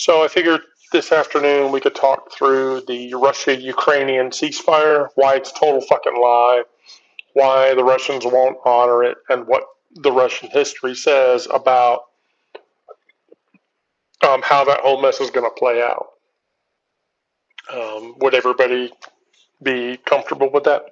So I figured this afternoon we could talk through the Russia-Ukrainian ceasefire, why it's a total fucking lie, why the Russians won't honor it, and what the Russian history says about how that whole mess is going to play out. Would everybody be comfortable with that?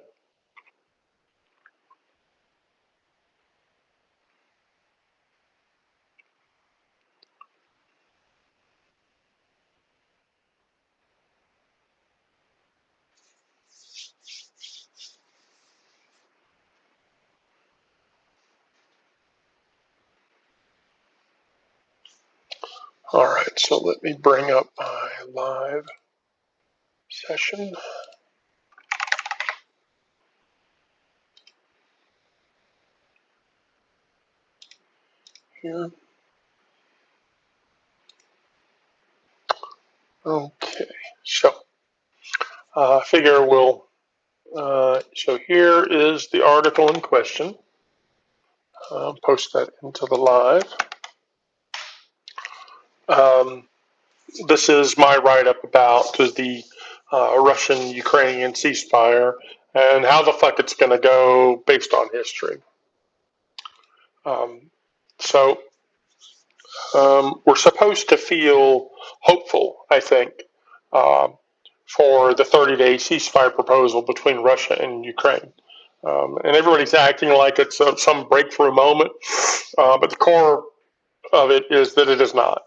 All right, so let me bring up my live session. Here. Okay, so I figure we'll. So here is the article in question. Post that into the live. This is my write-up about the Russian-Ukrainian ceasefire and how the fuck it's going to go based on history. So we're supposed to feel hopeful, I think, for the 30-day ceasefire proposal between Russia and Ukraine. And everybody's acting like it's some breakthrough moment, but the core of it is that it is not.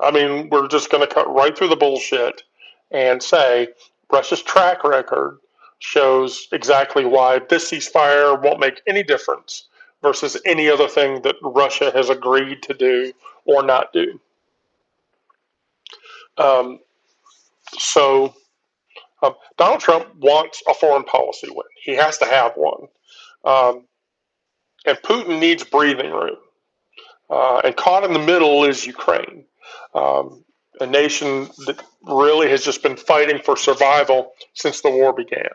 I mean, we're just going to cut right through the bullshit and say Russia's track record shows exactly why this ceasefire won't make any difference versus any other thing that Russia has agreed to do or not do. So Donald Trump wants a foreign policy win. He has to have one. And Putin needs breathing room. And caught in the middle is Ukraine, a nation that really has just been fighting for survival since the war began,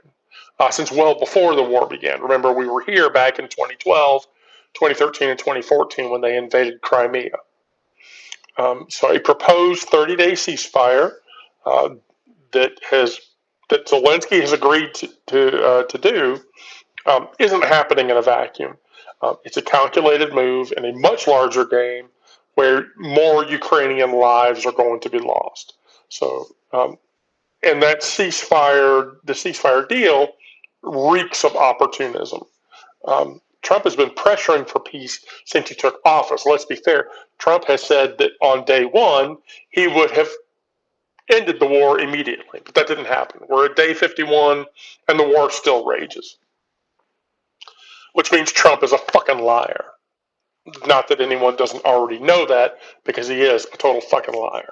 since well before the war began. Remember, we were here back in 2012, 2013, and 2014 when they invaded Crimea. So a proposed 30-day ceasefire that Zelensky has agreed to do isn't happening in a vacuum. It's a calculated move in a much larger game where more Ukrainian lives are going to be lost. So, and that the ceasefire deal reeks of opportunism. Trump has been pressuring for peace since he took office. Let's be fair. Trump has said that on day one, he would have ended the war immediately, but that didn't happen. We're at day 51 and the war still rages. Which means Trump is a fucking liar. Not that anyone doesn't already know that, because he is a total fucking liar.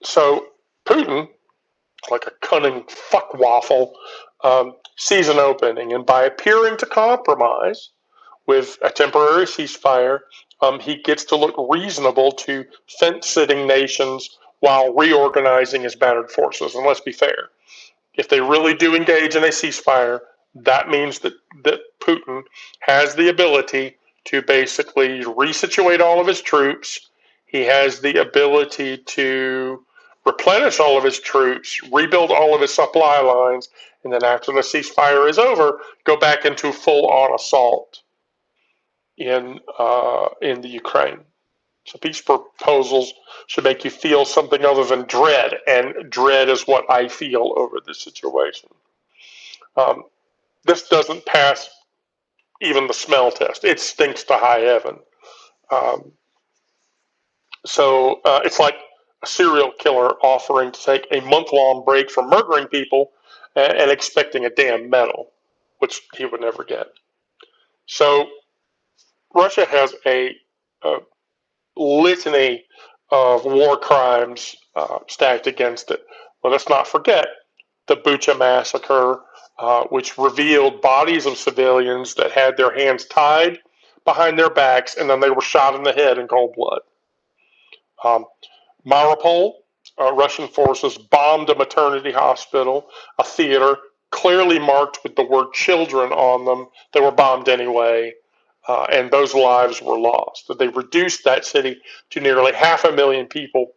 So Putin, like a cunning fuckwaffle, sees an opening, and by appearing to compromise with a temporary ceasefire, he gets to look reasonable to fence-sitting nations while reorganizing his battered forces. And let's be fair, if they really do engage in a ceasefire, that means that Putin has the ability to basically resituate all of his troops. He has the ability to replenish all of his troops, rebuild all of his supply lines, and then after the ceasefire is over, go back into full-on assault in the Ukraine. So peace proposals should make you feel something other than dread, and dread is what I feel over this situation. This doesn't pass even the smell test. It stinks to high heaven. So it's like a serial killer offering to take a month-long break from murdering people and expecting a damn medal, which he would never get. So Russia has a litany of war crimes stacked against it. Well, let's not forget the Bucha massacre, which revealed bodies of civilians that had their hands tied behind their backs, and then they were shot in the head in cold blood. Mariupol, Russian forces bombed a maternity hospital, a theater, clearly marked with the word children on them. They were bombed anyway. and those lives were lost. They reduced that city to nearly 500,000 people,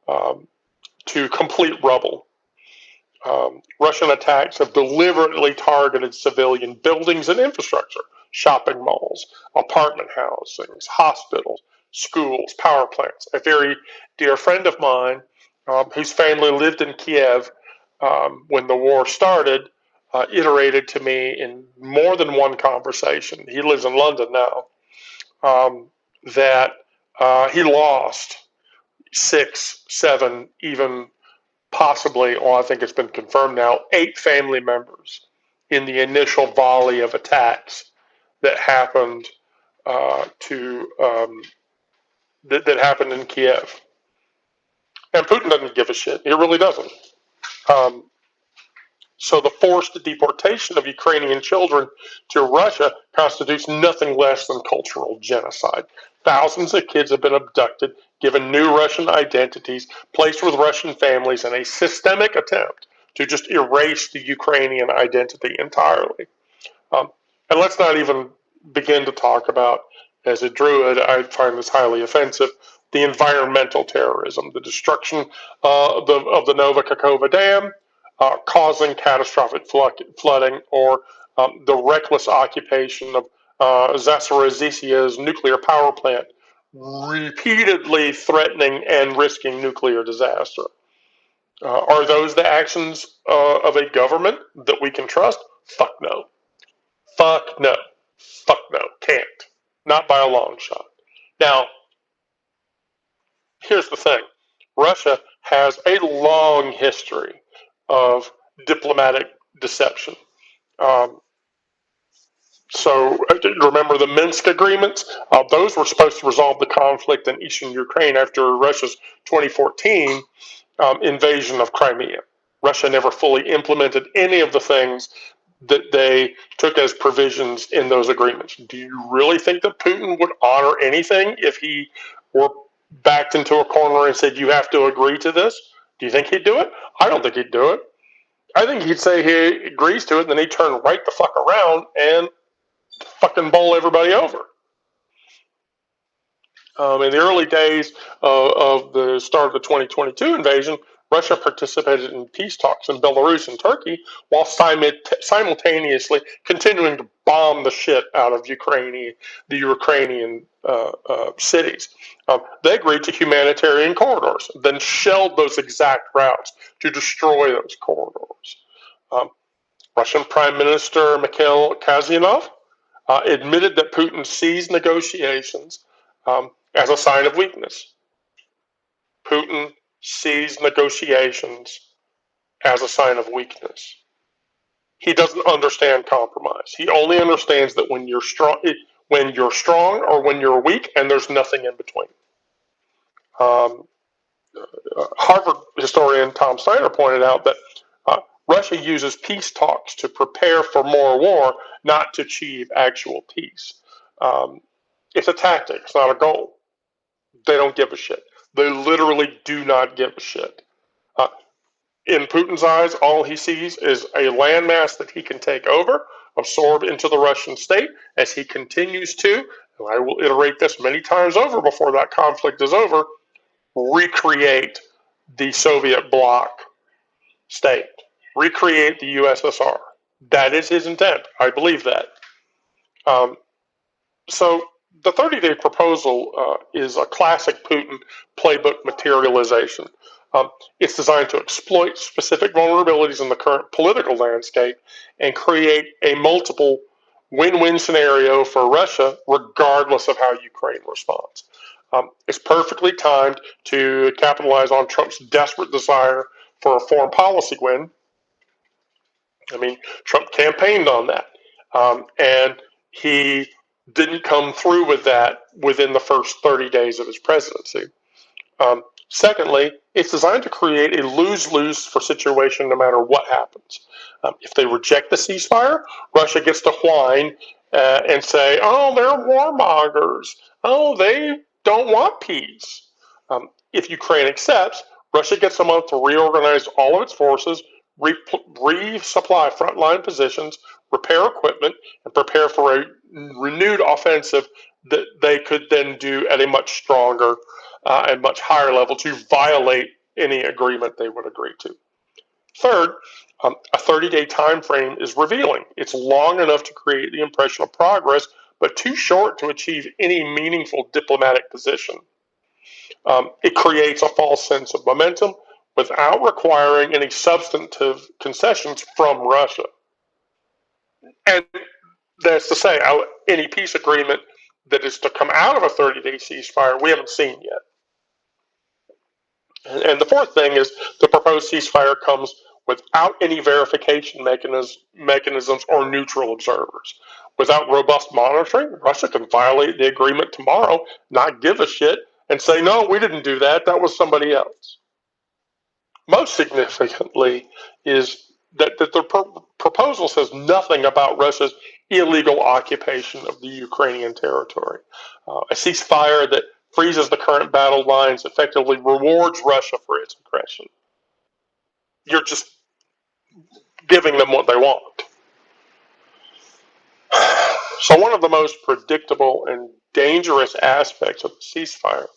to complete rubble. Russian attacks have deliberately targeted civilian buildings and infrastructure, shopping malls, apartment housings, hospitals, schools, power plants. A very dear friend of mine, whose family lived in Kiev when the war started, iterated to me in more than one conversation. He lives in London now. That he lost 6, 7, even possibly, well, I think it's been confirmed now, 8 family members in the initial volley of attacks that happened that happened in Kiev. And Putin doesn't give a shit. He really doesn't. Um, So the forced deportation of Ukrainian children to Russia constitutes nothing less than cultural genocide. Thousands of kids have been abducted, given new Russian identities, placed with Russian families in a systemic attempt to just erase the Ukrainian identity entirely. And let's not even begin to talk about, as a Druid, I find this highly offensive, the environmental terrorism, the destruction of the Nova Kakova Dam, causing catastrophic flooding, or the reckless occupation of Zaporizhia's nuclear power plant, repeatedly threatening and risking nuclear disaster. Are those the actions of a government that we can trust? Fuck no. Fuck no. Fuck no. Can't. Not by a long shot. Now, here's the thing. Russia has a long history of diplomatic deception. Um, so remember the Minsk agreements? Those were supposed to resolve the conflict in eastern Ukraine after Russia's 2014 invasion of Crimea. Russia never fully implemented any of the things that they took as provisions in those agreements. Do you really think that Putin would honor anything if he were backed into a corner and said, you have to agree to this? Do you think he'd do it? I don't think he'd do it. I think he'd say he agrees to it, and then he'd turn right the fuck around and fucking bowl everybody over. In the early days of the start of the 2022 invasion, Russia participated in peace talks in Belarus and Turkey while simultaneously continuing to bomb the shit out of the Ukrainian cities. They agreed to humanitarian corridors, then shelled those exact routes to destroy those corridors. Russian Prime Minister Mikhail Kazyanov admitted that Putin seized negotiations as a sign of weakness. Putin sees negotiations as a sign of weakness. He doesn't understand compromise. He only understands that when you're strong or when you're weak, and there's nothing in between. Harvard historian Tom Snyder pointed out that Russia uses peace talks to prepare for more war, not to achieve actual peace. It's a tactic. It's not a goal. They don't give a shit. They literally do not give a shit. In Putin's eyes, all he sees is a landmass that he can take over, absorb into the Russian state, as he continues to, and I will iterate this many times over before that conflict is over, recreate the Soviet bloc state, recreate the USSR. That is his intent. I believe that. So the 30-day proposal is a classic Putin playbook materialization. It's designed to exploit specific vulnerabilities in the current political landscape and create a multiple win-win scenario for Russia, regardless of how Ukraine responds. It's perfectly timed to capitalize on Trump's desperate desire for a foreign policy win. I mean, Trump campaigned on that, and he didn't come through with that within the first 30 days of his presidency. Secondly, it's designed to create a lose-lose for situation no matter what happens. If they reject the ceasefire, Russia gets to whine and say, oh, they're warmongers. Oh, they don't want peace. If Ukraine accepts, Russia gets a month to reorganize all of its forces, resupply frontline positions, repair equipment, and prepare for a renewed offensive that they could then do at a much stronger and much higher level to violate any agreement they would agree to. Third, a 30-day time frame is revealing. It's long enough to create the impression of progress, but too short to achieve any meaningful diplomatic position. It creates a false sense of momentum without requiring any substantive concessions from Russia. And that's to say, any peace agreement that is to come out of a 30-day ceasefire, we haven't seen yet. And the fourth thing is the proposed ceasefire comes without any verification mechanisms or neutral observers. Without robust monitoring, Russia can violate the agreement tomorrow, not give a shit, and say, no, we didn't do that. That was somebody else. Most significantly is that the proposal says nothing about Russia's illegal occupation of the Ukrainian territory. A ceasefire that freezes the current battle lines effectively rewards Russia for its aggression. You're just giving them what they want. So one of the most predictable and dangerous aspects of the ceasefire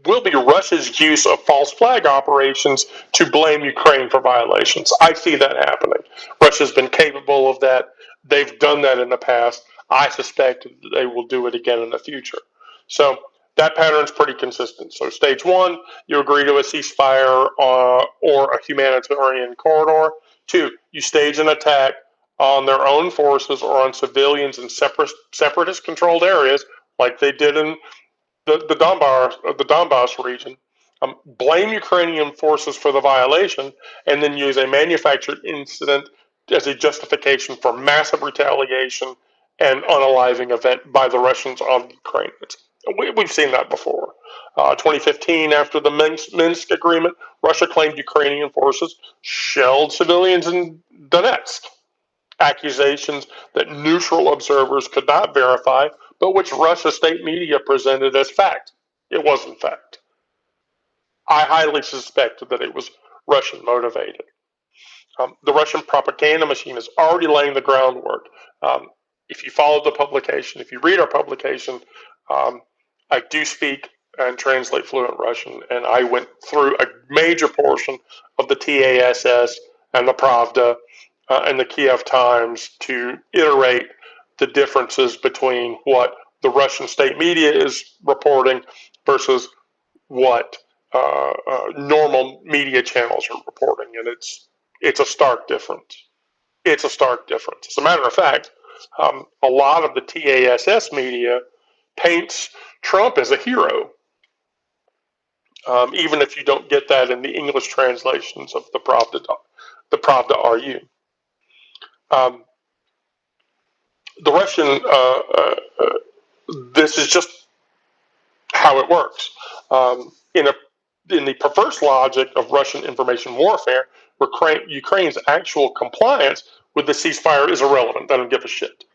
will be Russia's use of false flag operations to blame Ukraine for violations. I see that happening. Russia's been capable of that. They've done that in the past. I suspect that they will do it again in the future. So that pattern's pretty consistent. So stage one, you agree to a ceasefire or a humanitarian corridor. Two, you stage an attack on their own forces or on civilians in separatist-controlled areas, like they did in the Donbass region, blame Ukrainian forces for the violation, and then use a manufactured incident as a justification for massive retaliation and unaliving event by the Russians on the Ukrainians. We've seen that before. 2015, after the Minsk agreement, Russia claimed Ukrainian forces shelled civilians in Donetsk. Accusations that neutral observers could not verify, but which Russia state media presented as fact. It wasn't fact. I highly suspect that it was Russian motivated. The Russian propaganda machine is already laying the groundwork. If you follow the publication, if you read our publication, I do speak and translate fluent Russian, and I went through a major portion of the TASS and the Pravda and the Kiev Times to iterate the differences between what the Russian state media is reporting versus what normal media channels are reporting, and it's a stark difference. It's a stark difference. As a matter of fact, a lot of the TASS media paints Trump as a hero, even if you don't get that in the English translations of the Pravda RU. The Russian, this is just how it works. In the perverse logic of Russian information warfare, Ukraine's actual compliance with the ceasefire is irrelevant. They don't give a shit.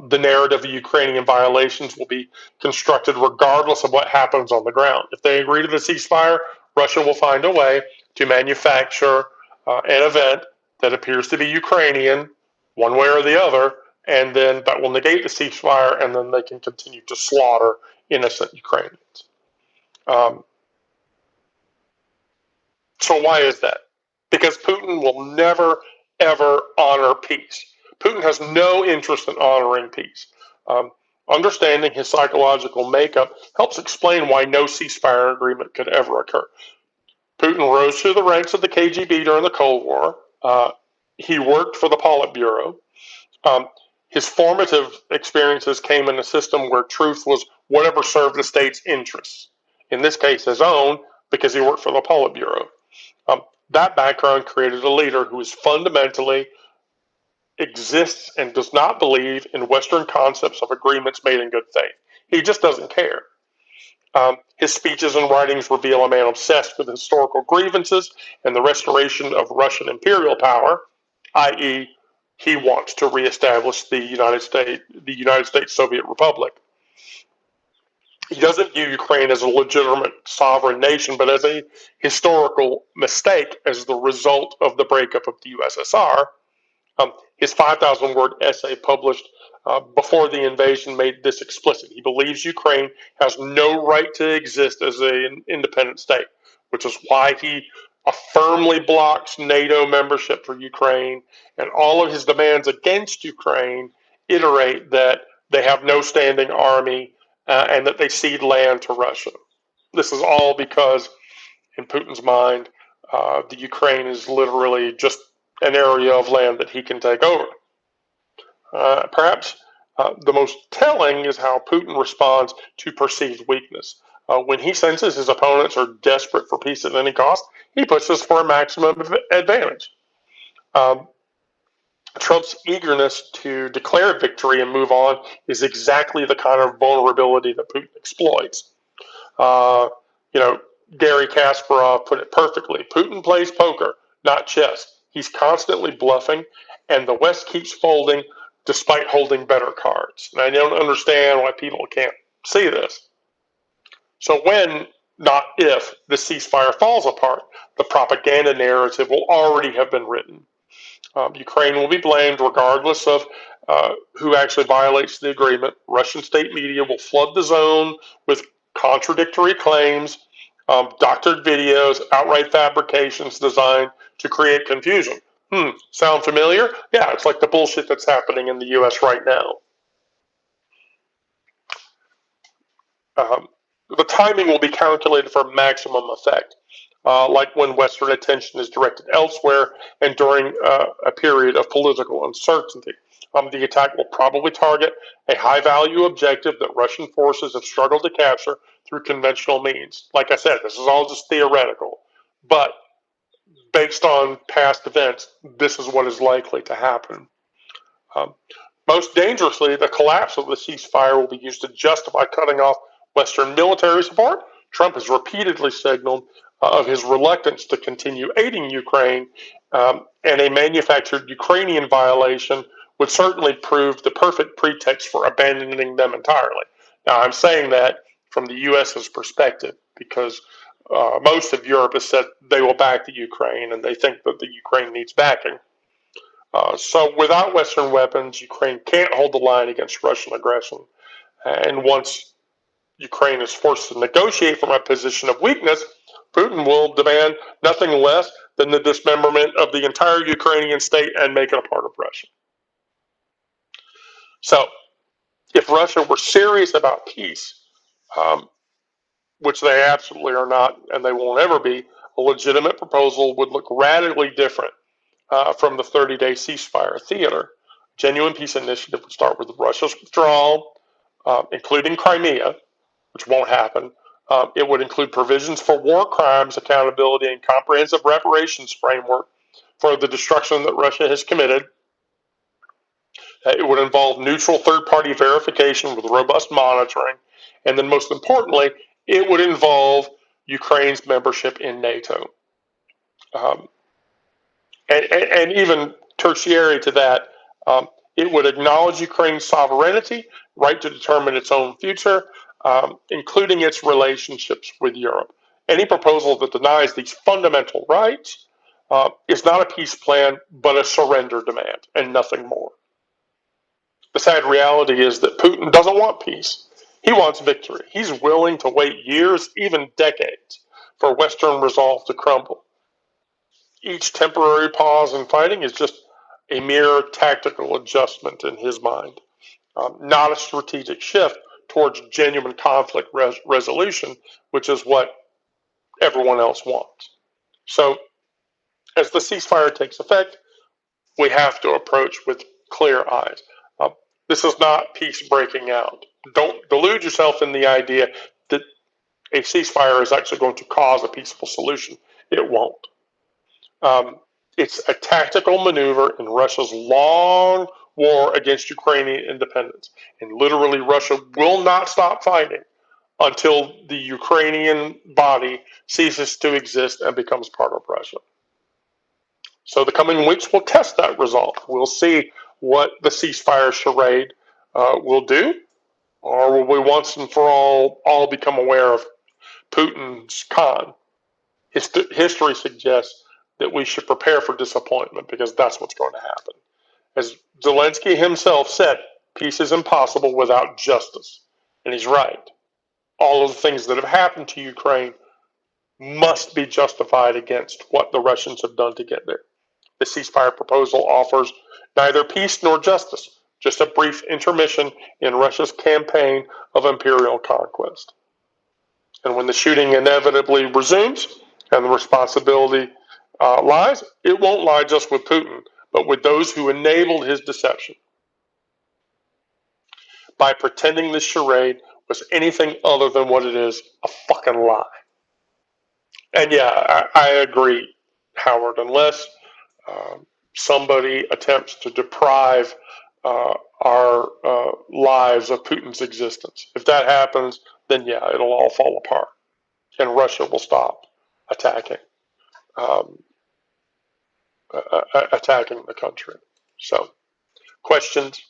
The narrative of Ukrainian violations will be constructed regardless of what happens on the ground. If they agree to the ceasefire, Russia will find a way to manufacture an event that appears to be Ukrainian, one way or the other, and then that will negate the ceasefire, and then they can continue to slaughter innocent Ukrainians. So why is that? Because Putin will never, ever honor peace. Putin has no interest in honoring peace. Understanding his psychological makeup helps explain why no ceasefire agreement could ever occur. Putin rose through the ranks of the KGB during the Cold War. He worked for the Politburo. His formative experiences came in a system where truth was whatever served the state's interests. In this case, his own, because he worked for the Politburo. That background created a leader who is fundamentally exists and does not believe in Western concepts of agreements made in good faith. He just doesn't care. His speeches and writings reveal a man obsessed with historical grievances and the restoration of Russian imperial power, i.e., he wants to reestablish the United States Soviet Republic. He doesn't view Ukraine as a legitimate sovereign nation, but as a historical mistake as the result of the breakup of the USSR. His 5,000 word essay published before the invasion made this explicit. He believes Ukraine has no right to exist as an independent state, which is why he firmly blocks NATO membership for Ukraine, and all of his demands against Ukraine iterate that they have no standing army and that they cede land to Russia. This is all because, in Putin's mind, the Ukraine is literally just an area of land that he can take over. Perhaps the most telling is how Putin responds to perceived weakness. When he senses his opponents are desperate for peace at any cost, he pushes for a maximum advantage. Trump's eagerness to declare victory and move on is exactly the kind of vulnerability that Putin exploits. Uh, you know, Gary Kasparov put it perfectly. Putin plays poker, not chess. He's constantly bluffing, and the West keeps folding despite holding better cards. And I don't understand why people can't see this. So when, not if, the ceasefire falls apart, the propaganda narrative will already have been written. Ukraine will be blamed regardless of who actually violates the agreement. Russian state media will flood the zone with contradictory claims, doctored videos, outright fabrications designed to create confusion. Sound familiar? Yeah, it's like the bullshit that's happening in the U.S. right now. The timing will be calculated for maximum effect, like when Western attention is directed elsewhere and during a period of political uncertainty. The attack will probably target a high-value objective that Russian forces have struggled to capture through conventional means. Like I said, this is all just theoretical, but based on past events, this is what is likely to happen. Most dangerously, the collapse of the ceasefire will be used to justify cutting off Western military support. Trump has repeatedly signaled of his reluctance to continue aiding Ukraine, and a manufactured Ukrainian violation would certainly prove the perfect pretext for abandoning them entirely. Now, I'm saying that from the U.S.'s perspective because most of Europe has said they will back the Ukraine, and they think that the Ukraine needs backing. So without Western weapons, Ukraine can't hold the line against Russian aggression. And once Ukraine is forced to negotiate from a position of weakness, Putin will demand nothing less than the dismemberment of the entire Ukrainian state and make it a part of Russia. So if Russia were serious about peace, which they absolutely are not and they won't ever be, a legitimate proposal would look radically different from the 30-day ceasefire theater. Genuine peace initiative would start with Russia's withdrawal, including Crimea, which won't happen. It would include provisions for war crimes, accountability, and comprehensive reparations framework for the destruction that Russia has committed. It would involve neutral third-party verification with robust monitoring. And then most importantly, it would involve Ukraine's membership in NATO. And even tertiary to that, it would acknowledge Ukraine's sovereignty, right to determine its own future, including its relationships with Europe. Any proposal that denies these fundamental rights is not a peace plan, but a surrender demand, and nothing more. The sad reality is that Putin doesn't want peace. He wants victory. He's willing to wait years, even decades, for Western resolve to crumble. Each temporary pause in fighting is just a mere tactical adjustment in his mind, not a strategic shift towards genuine conflict resolution, which is what everyone else wants. So, as the ceasefire takes effect, we have to approach with clear eyes. This is not peace breaking out. Don't delude yourself in the idea that a ceasefire is actually going to cause a peaceful solution. It won't. It's a tactical maneuver in Russia's long war against Ukrainian independence. And literally, Russia will not stop fighting until the Ukrainian body ceases to exist and becomes part of Russia. So the coming weeks will test that result. We'll see what the ceasefire charade will do. Or will we once and for all become aware of Putin's con? History suggests that we should prepare for disappointment because that's what's going to happen. As Zelensky himself said, peace is impossible without justice. And he's right. All of the things that have happened to Ukraine must be justified against what the Russians have done to get there. The ceasefire proposal offers neither peace nor justice, just a brief intermission in Russia's campaign of imperial conquest. And when the shooting inevitably resumes and the responsibility lies, it won't lie just with Putin, but with those who enabled his deception by pretending this charade was anything other than what it is, a fucking lie. And yeah, I agree, Howard. Unless somebody attempts to deprive our lives of Putin's existence, if that happens, then yeah, it'll all fall apart, and Russia will stop attacking um, attacking the country. So, questions?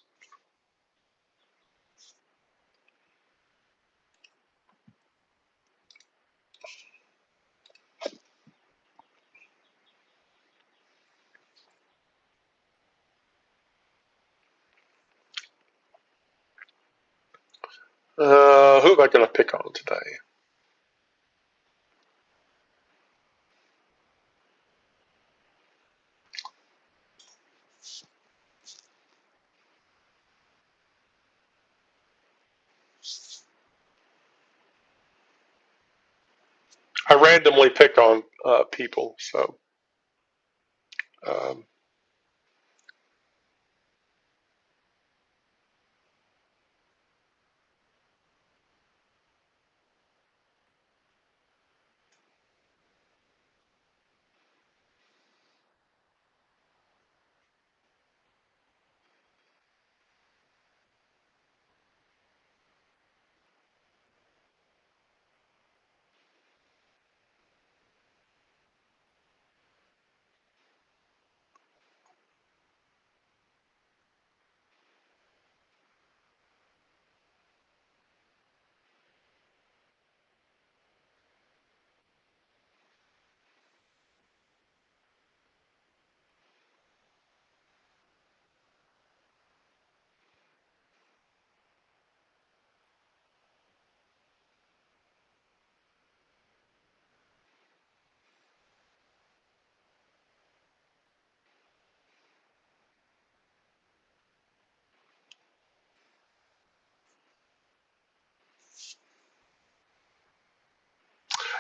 Who am I going to pick on today? I randomly pick on people, so um,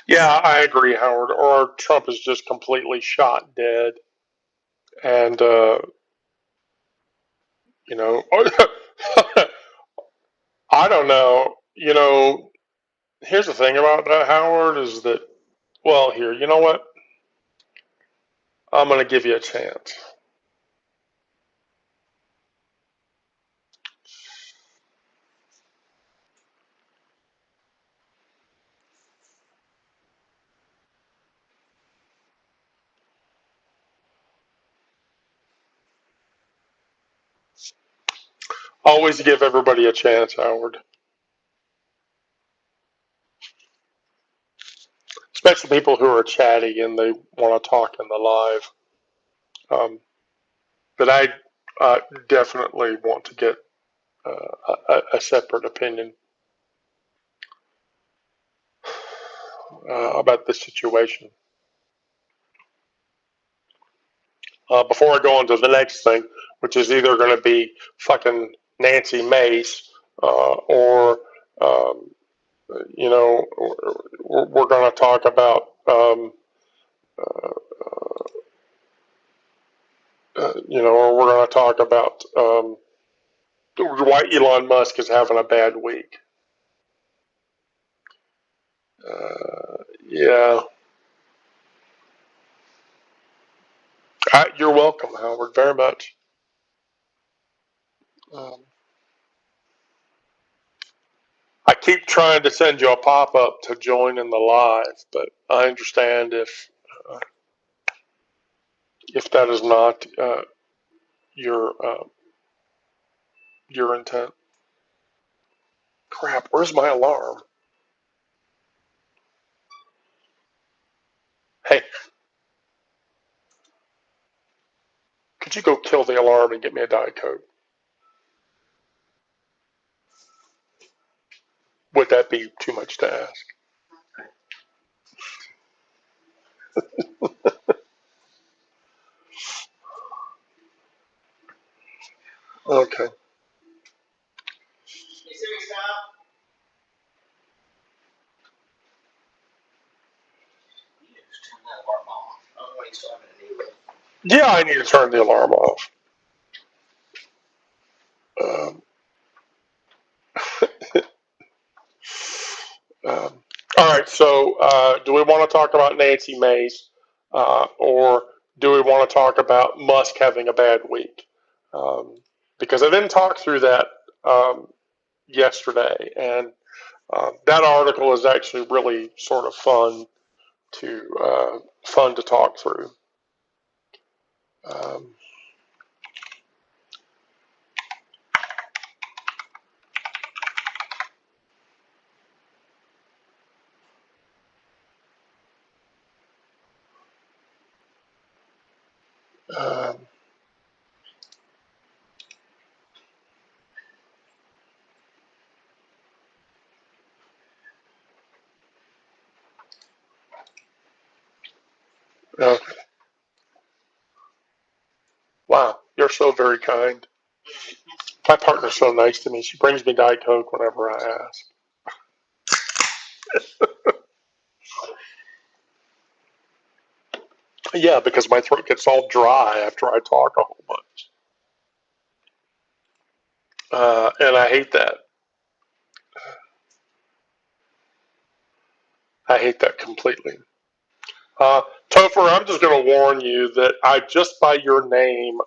yeah, I agree, Howard. Or Trump is just completely shot dead, and you know, I don't know. Here's the thing about that, Howard, is that well, here, you know what? I'm going to give you a chance. Always give everybody a chance, Howard. Especially people who are chatty and they want to talk in the live. But I definitely want to get a separate opinion about this situation. Before I go on to the next thing, which is either going to be fucking Nancy Mace or, um, we're going to talk about, or we're going to talk about why Elon Musk is having a bad week. Yeah. You're welcome, Howard, very much. Um, I keep trying to send you a pop up to join in the live, but I understand if that is not your your intent. Crap, where's my alarm? Hey, could you go kill the alarm and get me a Diet Coke? Would that be too much to ask? Okay. Yeah, I need to turn the alarm off. Um, um, all right, so do we want to talk about Nancy Mace or do we want to talk about Musk having a bad week? Because I didn't talk through that yesterday, and that article is actually really sort of fun to talk through. Um, um, uh, wow, you're so very kind. My partner's so nice to me. She brings me Diet Coke whenever I ask. Yeah, because my throat gets all dry after I talk a whole bunch. And I hate that. I hate that completely. Topher, I'm just going to warn you that just by your name,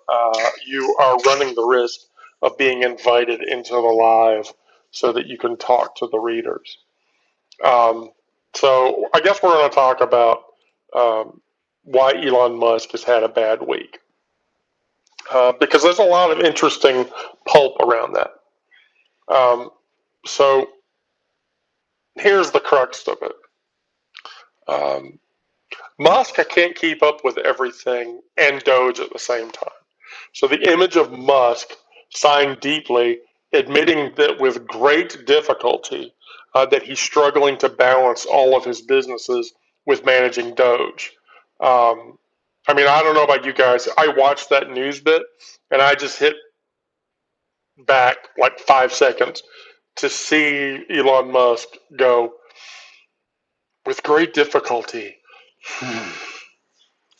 you are running the risk of being invited into the live so that you can talk to the readers. So I guess we're going to talk about why Elon Musk has had a bad week. Because there's a lot of interesting pulp around that. So here's the crux of it. Musk can't keep up with everything and Doge at the same time. So the image of Musk sighing deeply, admitting that with great difficulty that he's struggling to balance all of his businesses with managing Doge. I mean, I don't know about you guys. I watched that news bit and I just hit back like 5 seconds to see Elon Musk go with great difficulty.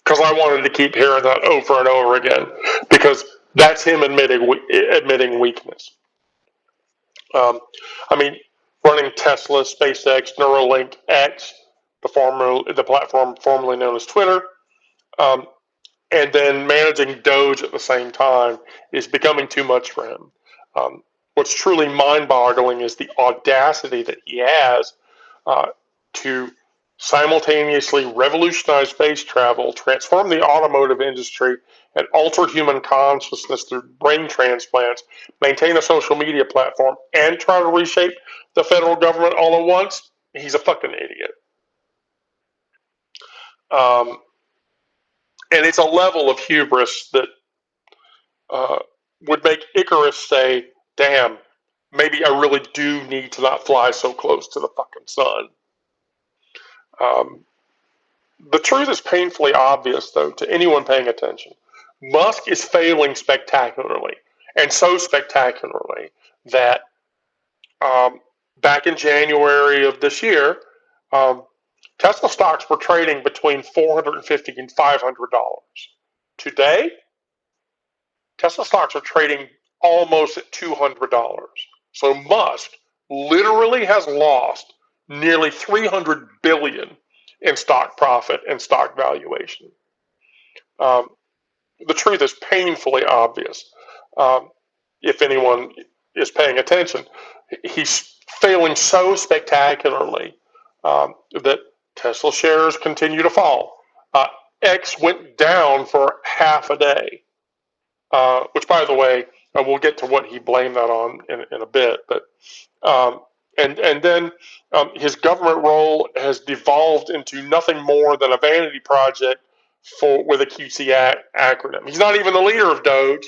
Because I wanted to keep hearing that over and over again because that's him admitting weakness. I mean, running Tesla, SpaceX, Neuralink, X, the platform formerly known as Twitter, um, and then managing Doge at the same time is becoming too much for him. What's truly mind-boggling is the audacity that he has to simultaneously revolutionize space travel, transform the automotive industry, and alter human consciousness through brain transplants, maintain a social media platform, and try to reshape the federal government all at once. He's a fucking idiot. Um, and it's a level of hubris that uh, would make Icarus say, damn, maybe I really do need to not fly so close to the fucking sun. The truth is painfully obvious, though, to anyone paying attention. Musk is failing spectacularly, and so spectacularly that back in January of this year, um, Tesla stocks were trading between $450 and $500. Today, Tesla stocks are trading almost at $200. So Musk literally has lost nearly $300 billion in stock profit and stock valuation. Um, the truth is painfully obvious. Um, if anyone is paying attention, he's failing so spectacularly that Tesla shares continue to fall. X went down for half a day, which, by the way, we'll get to what he blamed that on in a bit. But And then his government role has devolved into nothing more than a vanity project with a QC acronym. He's not even the leader of Doge.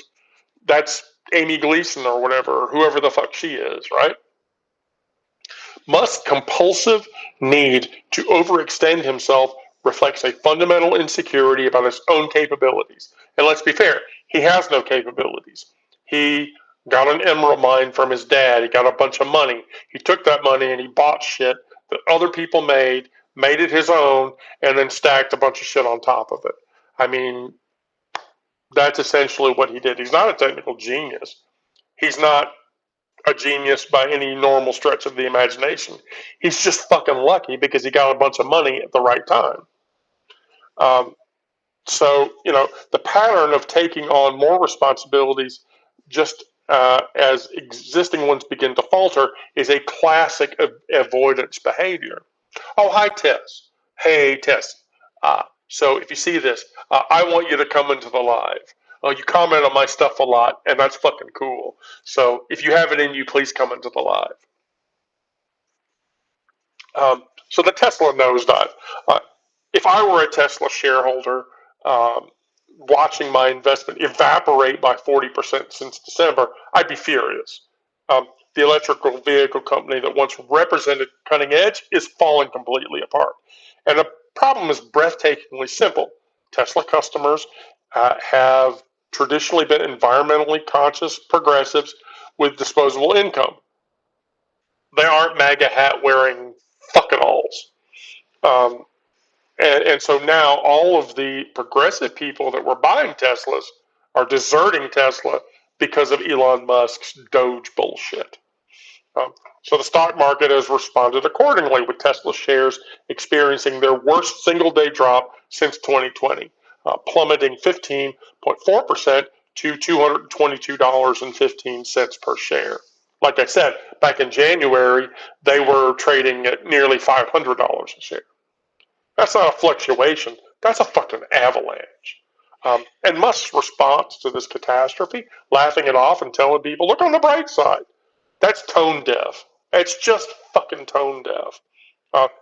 That's Amy Gleason or whatever, or whoever the fuck she is, right? Musk's compulsive need to overextend himself reflects a fundamental insecurity about his own capabilities. And let's be fair, he has no capabilities. He got an emerald mine from his dad. He got a bunch of money. He took that money and he bought shit that other people made it his own, and then stacked a bunch of shit on top of it. I mean, that's essentially what he did. He's not a technical genius. He's not a genius by any normal stretch of the imagination. He's just fucking lucky because he got a bunch of money at the right time. So, the pattern of taking on more responsibilities just as existing ones begin to falter is a classic avoidance behavior. Oh, hi, Tess. Hey, Tess. So if you see this, I want you to come into the live. You comment on my stuff a lot, and that's fucking cool. So if you have it in you, please come into the live. So the Tesla nosedive. If I were a Tesla shareholder, watching my investment evaporate by 40% since December, I'd be furious. The electrical vehicle company that once represented cutting edge is falling completely apart. And the problem is breathtakingly simple. Tesla customers have traditionally been environmentally conscious progressives with disposable income. They aren't MAGA hat wearing fuck-it-alls. And so now all of the progressive people that were buying Teslas are deserting Tesla because of Elon Musk's Doge bullshit. So the stock market has responded accordingly, with Tesla shares experiencing their worst single-day drop since 2020, plummeting 15.4% to $222.15 per share. Like I said, back in January, they were trading at nearly $500 a share. That's not a fluctuation. That's a fucking avalanche. And Musk's response to this catastrophe, laughing it off and telling people, look on the bright side, that's tone deaf. It's just fucking tone deaf.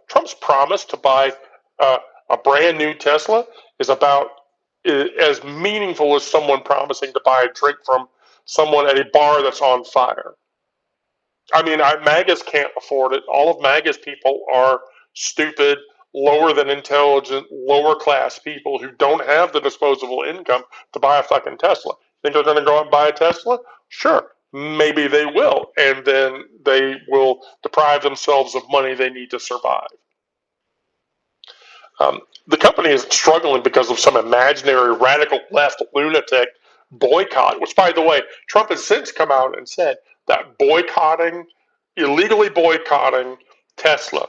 Trump's promise to buy a brand new Tesla is about as meaningful as someone promising to buy a drink from someone at a bar that's on fire. I mean, MAGAs can't afford it. All of MAGA's people are stupid, lower than intelligent, lower class people who don't have the disposable income to buy a fucking Tesla. Think they're going to go out and buy a Tesla? Sure, maybe they will, and then they will deprive themselves of money they need to survive. The company is struggling because of some imaginary radical left lunatic boycott, which, by the way, Trump has since come out and said that illegally boycotting Tesla,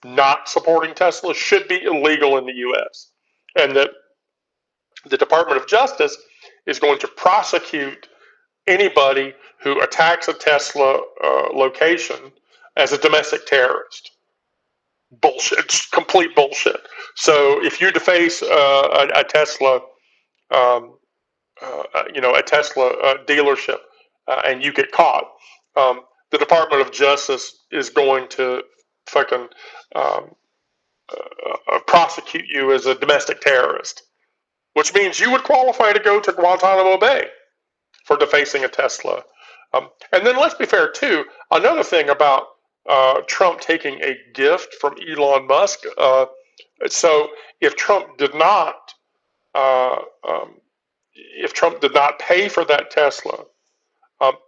not supporting Tesla, should be illegal in the U.S. And that the Department of Justice is going to prosecute anybody who attacks a Tesla location as a domestic terrorist. Bullshit. It's complete bullshit. So if you deface a Tesla, a Tesla dealership, and you get caught, the Department of Justice is going to fucking prosecute you as a domestic terrorist, which means you would qualify to go to Guantanamo Bay for defacing a Tesla. And then let's be fair too. Another thing about Trump taking a gift from Elon Musk. So if Trump did not pay for that Tesla,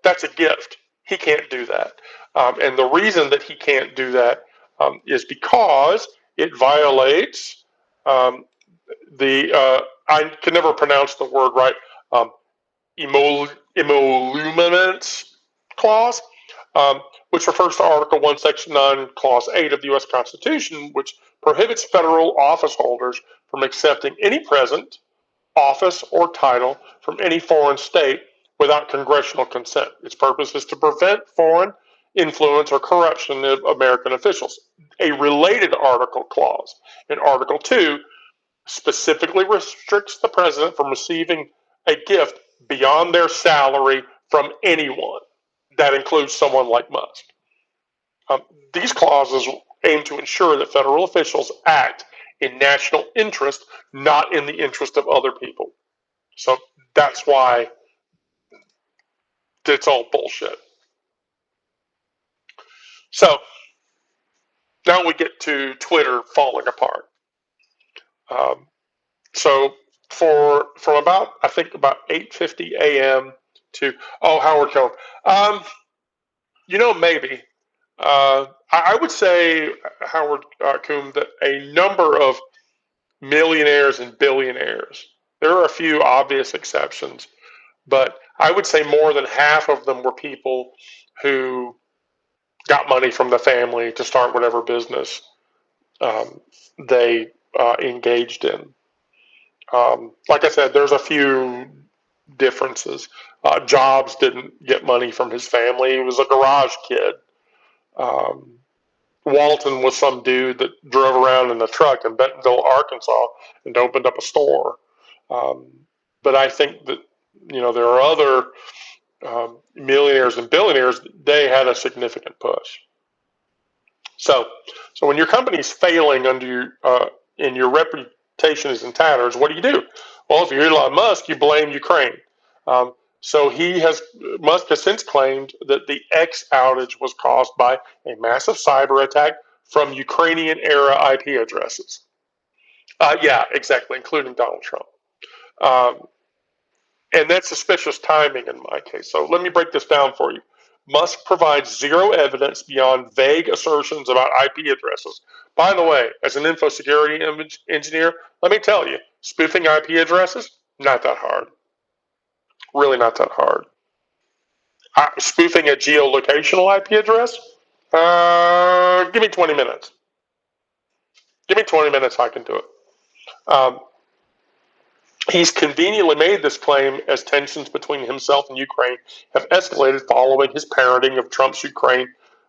that's a gift. He can't do that. And the reason that he can't do that is because it violates I can never pronounce the word right, emoluments clause, which refers to Article 1, Section 9, Clause 8 of the U.S. Constitution, which prohibits federal office holders from accepting any present, office, or title from any foreign state without congressional consent. Its purpose is to prevent foreign influence or corruption of American officials. A related article clause in Article 2 specifically restricts the president from receiving a gift beyond their salary from anyone. That includes someone like Musk. These clauses aim to ensure that federal officials act in national interest, not in the interest of other people. So that's why it's all bullshit. So now we get to Twitter falling apart. So from about, I think, about 8:50 a.m. to Howard Cohn. Maybe I would say, Howard Coombe, that a number of millionaires and billionaires. There are a few obvious exceptions, but I would say more than half of them were people who got money from the family to start whatever business they engaged in. Like I said, there's a few differences. Jobs didn't get money from his family. He was a garage kid. Walton was some dude that drove around in a truck in Bentonville, Arkansas, and opened up a store. But I think that there are other millionaires and billionaires. They had a significant push. So when your company's failing under and your reputation is in tatters, what do? Well, if you're Elon Musk, you blame Ukraine. So Musk has since claimed that the X outage was caused by a massive cyber attack from Ukrainian-era IP addresses. Yeah, exactly, including Donald Trump. And that's suspicious timing in my case. So let me break this down for you. Musk provides zero evidence beyond vague assertions about IP addresses. By the way, as an info security engineer, let me tell you, spoofing IP addresses, not that hard. Really not that hard. Spoofing a geolocational IP address, give me 20 minutes. Give me 20 minutes, I can do it. He's conveniently made this claim as tensions between himself and Ukraine have escalated following his parroting of Trump's Ukraine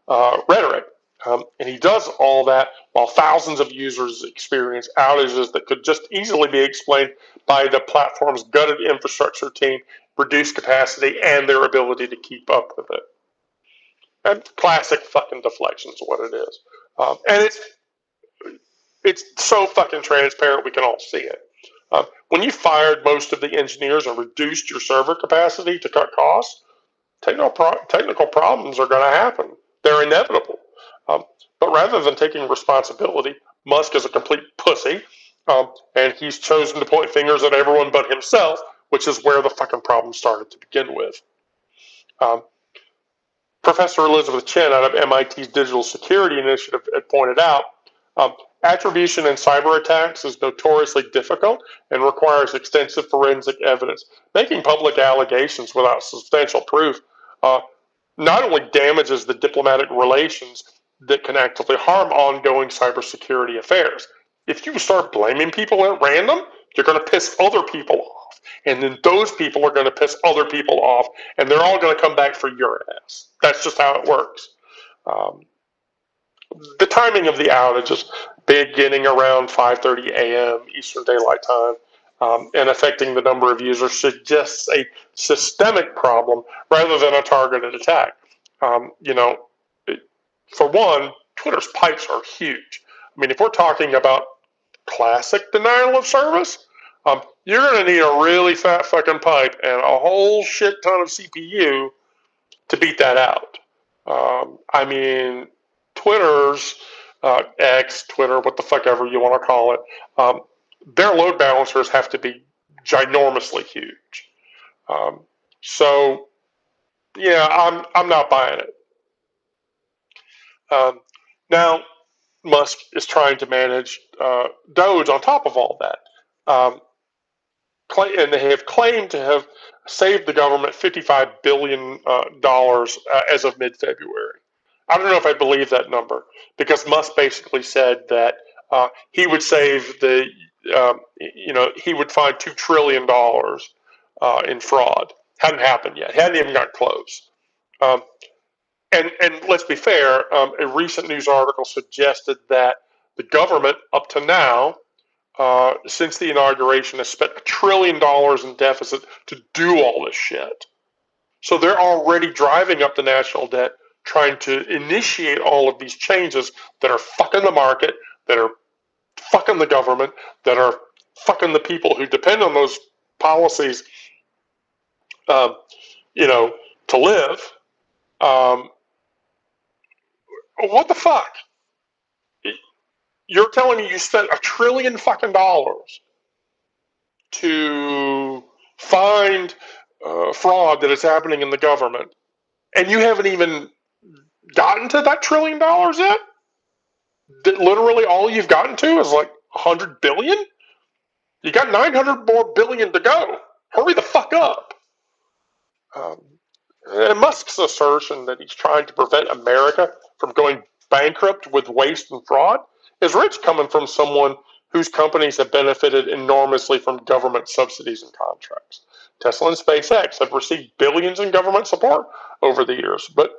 rhetoric. And he does all that while thousands of users experience outages that could just easily be explained by the platform's gutted infrastructure team, reduced capacity, and their ability to keep up with it. And classic fucking deflection is what it is. And it's so fucking transparent, we can all see it. When you fired most of the engineers and reduced your server capacity to cut costs, technical problems are going to happen. They're inevitable. But rather than taking responsibility, Musk is a complete pussy, and he's chosen to point fingers at everyone but himself, which is where the fucking problem started to begin with. Professor Elizabeth Chen out of MIT's Digital Security Initiative had pointed out, attribution in cyber attacks is notoriously difficult and requires extensive forensic evidence. Making public allegations without substantial proof not only damages the diplomatic relations that can actively harm ongoing cybersecurity affairs. If you start blaming people at random, you're going to piss other people off. And then those people are going to piss other people off, and they're all going to come back for your ass. That's just how it works. The timing of the outages beginning around 5:30 a.m. Eastern Daylight Time and affecting the number of users suggests a systemic problem rather than a targeted attack. For one, Twitter's pipes are huge. I mean, if we're talking about classic denial of service, you're going to need a really fat fucking pipe and a whole shit ton of CPU to beat that out. I mean, Twitter's X, Twitter, what the fuck ever you want to call it, their load balancers have to be ginormously huge. So, yeah, I'm not buying it. Now, Musk is trying to manage Doge on top of all that. And they have claimed to have saved the government $55 billion as of mid-February. I don't know if I believe that number, because Musk basically said that he would save he would find $2 trillion in fraud. Hadn't happened yet. Hadn't even got close. And let's be fair, a recent news article suggested that the government, up to now, since the inauguration, has spent $1 trillion in deficit to do all this shit. So they're already driving up the national debt trying to initiate all of these changes that are fucking the market, that are fucking the government, that are fucking the people who depend on those policies, um, to live. Um, what the fuck? You're telling me you spent $1 trillion fucking dollars to find fraud that is happening in the government, and you haven't even gotten to that $1 trillion yet? That literally all you've gotten to is like 100 billion? You got 900 more billion to go. Hurry the fuck up. And Musk's assertion that he's trying to prevent America from going bankrupt with waste and fraud is rich coming from someone whose companies have benefited enormously from government subsidies and contracts. Tesla and SpaceX have received billions in government support over the years, but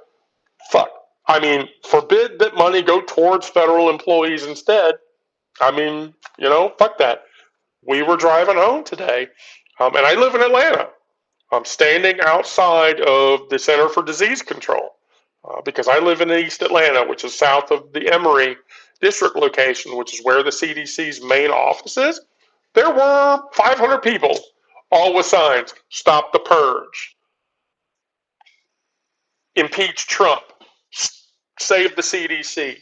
fuck. I mean, forbid that money go towards federal employees instead. I mean, fuck that. We were driving home today, and I live in Atlanta. I'm standing outside of the Center for Disease Control because I live in East Atlanta, which is south of the Emory district location, which is where the CDC's main office is. There were 500 people, all with signs: "Stop the purge," "Impeach Trump," "Save the CDC."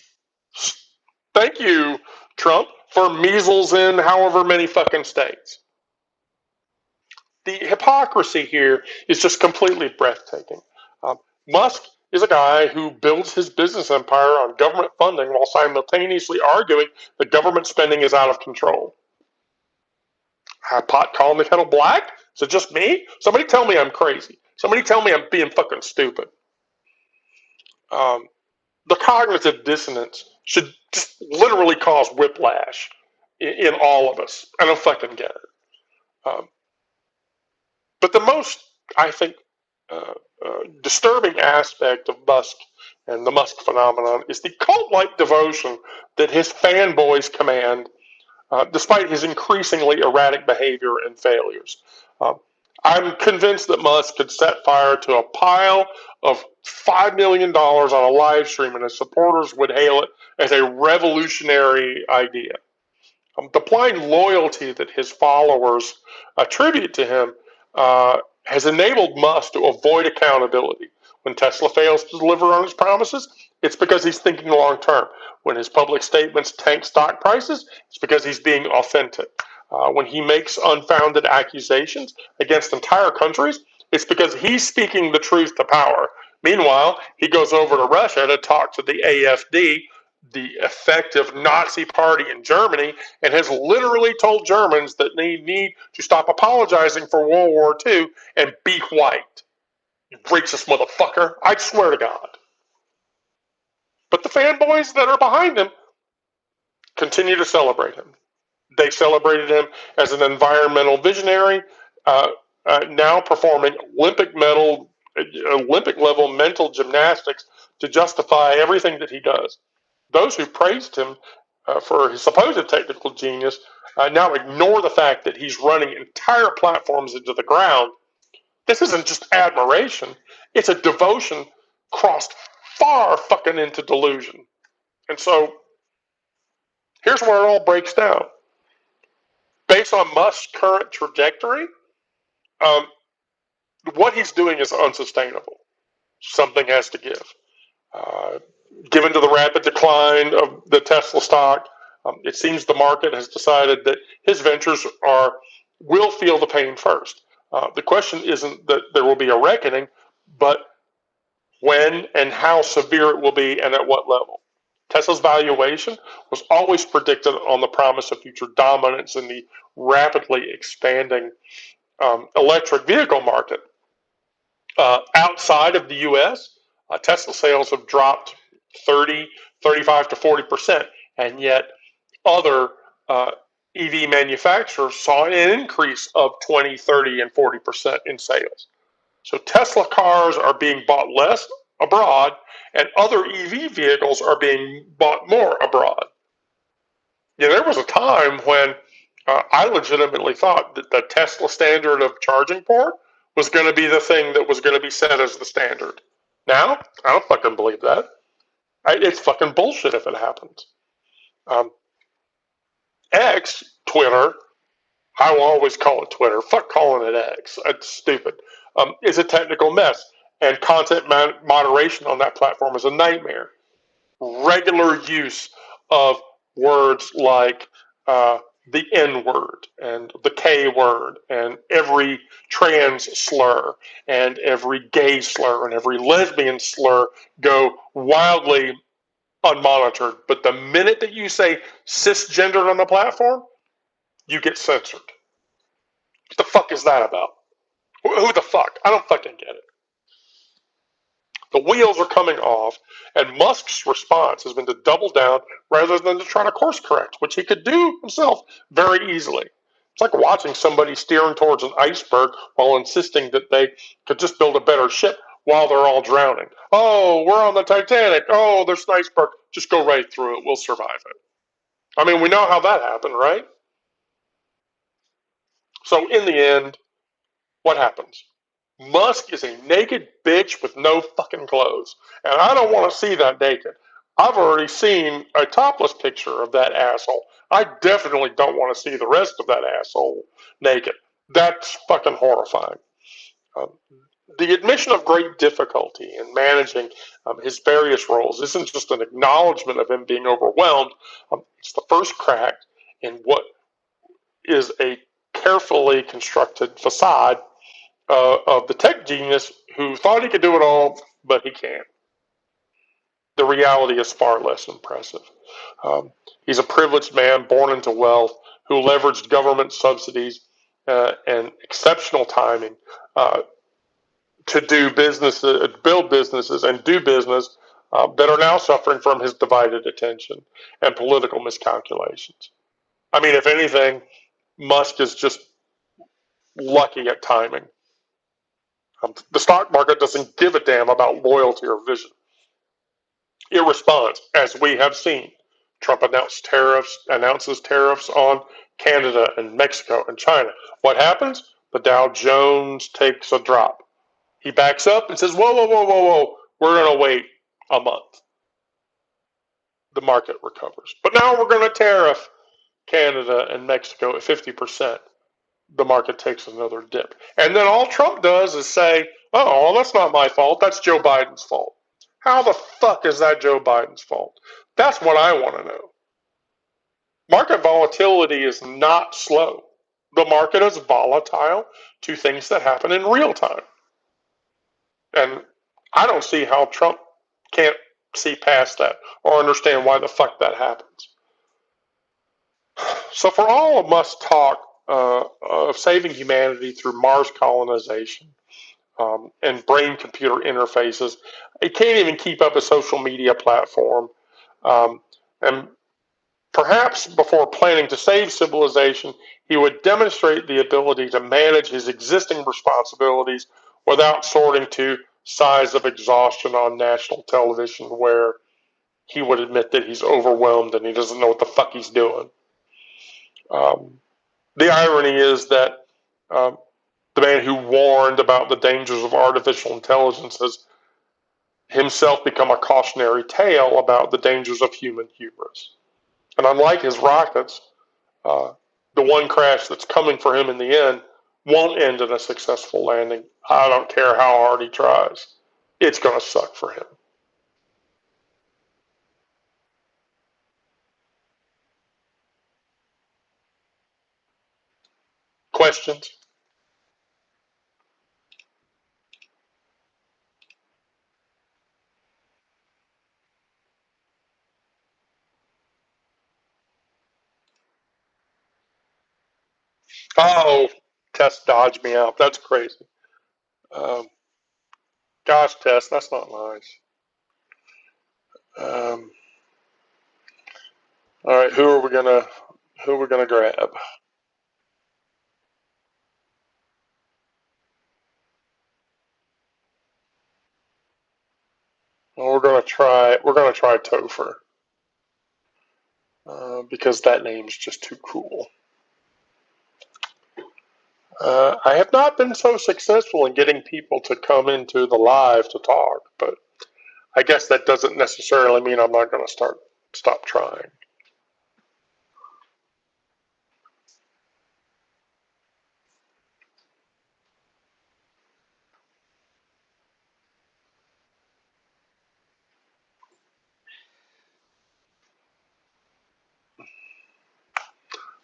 Thank you, Trump, for measles in however many fucking states. The hypocrisy here is just completely breathtaking. Musk is a guy who builds his business empire on government funding while simultaneously arguing that government spending is out of control. Pot calling the kettle black? Is it just me? Somebody tell me I'm crazy. Somebody tell me I'm being fucking stupid. The cognitive dissonance should just literally cause whiplash in all of us. I don't fucking get it. But the most, I think, disturbing aspect of Musk and the Musk phenomenon is the cult-like devotion that his fanboys command, despite his increasingly erratic behavior and failures. I'm convinced that Musk could set fire to a pile of $5 million on a live stream, and his supporters would hail it as a revolutionary idea. The blind loyalty that his followers attribute to him has enabled Musk to avoid accountability. When Tesla fails to deliver on his promises, it's because he's thinking long term. When his public statements tank stock prices, it's because he's being authentic. When he makes unfounded accusations against entire countries, it's because he's speaking the truth to power. Meanwhile, he goes over to Russia to talk to the AfD, the effective Nazi party in Germany, and has literally told Germans that they need to stop apologizing for World War II and be white. You racist motherfucker. I swear to God. But the fanboys that are behind him continue to celebrate him. They celebrated him as an environmental visionary, now performing Olympic level mental gymnastics to justify everything that he does. Those who praised him for his supposed technical genius now ignore the fact that he's running entire platforms into the ground. This isn't just admiration, it's a devotion crossed far fucking into delusion. And so here's where it all breaks down. Based on Musk's current trajectory, what he's doing is unsustainable. Something has to give. Given to the rapid decline of the Tesla stock, it seems the market has decided that his ventures will feel the pain first. The question isn't that there will be a reckoning, but when and how severe it will be and at what level. Tesla's valuation was always predicted on the promise of future dominance in the rapidly expanding electric vehicle market. Outside of the U.S., Tesla sales have dropped 30, 35 to 40%, and yet other EV manufacturers saw an increase of 20, 30, and 40% in sales. So Tesla cars are being bought less abroad, and other EV vehicles are being bought more abroad. There was a time when I legitimately thought that the Tesla standard of charging port was going to be the thing that was going to be set as the standard. Now, I don't fucking believe that. It's fucking bullshit if it happens. Um, X, Twitter, I will always call it Twitter. Fuck calling it X. It's stupid. It's a technical mess. And content moderation on that platform is a nightmare. Regular use of words like the N word and the K word and every trans slur and every gay slur and every lesbian slur go wildly unmonitored. But the minute that you say cisgendered on the platform, you get censored. What the fuck is that about? Who the fuck? I don't fucking get it. The wheels are coming off, and Musk's response has been to double down rather than to try to course correct, which he could do himself very easily. It's like watching somebody steering towards an iceberg while insisting that they could just build a better ship while they're all drowning. Oh, we're on the Titanic. Oh, there's an iceberg. Just go right through it. We'll survive it. I mean, we know how that happened, right? So in the end, what happens? Musk is a naked bitch with no fucking clothes. And I don't want to see that naked. I've already seen a topless picture of that asshole. I definitely don't want to see the rest of that asshole naked. That's fucking horrifying. Um, the admission of great difficulty in managing his various roles isn't just an acknowledgement of him being overwhelmed. It's the first crack in what is a carefully constructed facade of the tech genius who thought he could do it all, but he can't. The reality is far less impressive. He's a privileged man born into wealth who leveraged government subsidies and exceptional timing to do business, build businesses, and do business that are now suffering from his divided attention and political miscalculations. I mean, if anything, Musk is just lucky at timing. The stock market doesn't give a damn about loyalty or vision. It responds, as we have seen. Trump announces tariffs on Canada and Mexico and China. What happens? The Dow Jones takes a drop. He backs up and says, whoa, whoa, whoa, whoa, whoa, we're going to wait a month. The market recovers. But now we're going to tariff Canada and Mexico at 50%. The market takes another dip. And then all Trump does is say, oh, well, that's not my fault. That's Joe Biden's fault. How the fuck is that Joe Biden's fault? That's what I want to know. Market volatility is not slow. The market is volatile to things that happen in real time. And I don't see how Trump can't see past that or understand why the fuck that happens. So for all of Musk's talk of saving humanity through Mars colonization and brain-computer interfaces, he can't even keep up a social media platform. And perhaps before planning to save civilization, he would demonstrate the ability to manage his existing responsibilities without sorting to sighs of exhaustion on national television where he would admit that he's overwhelmed and he doesn't know what the fuck he's doing. The irony is that the man who warned about the dangers of artificial intelligence has himself become a cautionary tale about the dangers of human hubris. And unlike his rockets, the one crash that's coming for him in the end won't end in a successful landing. I don't care how hard he tries. It's going to suck for him. Questions? Oh, Tess dodged me out. That's crazy. Um, gosh, Tess, that's not nice. All right, who are we gonna grab? Well, we're gonna try Topher because that name's just too cool. I have not been so successful in getting people to come into the live to talk, but I guess that doesn't necessarily mean I'm not going to stop trying.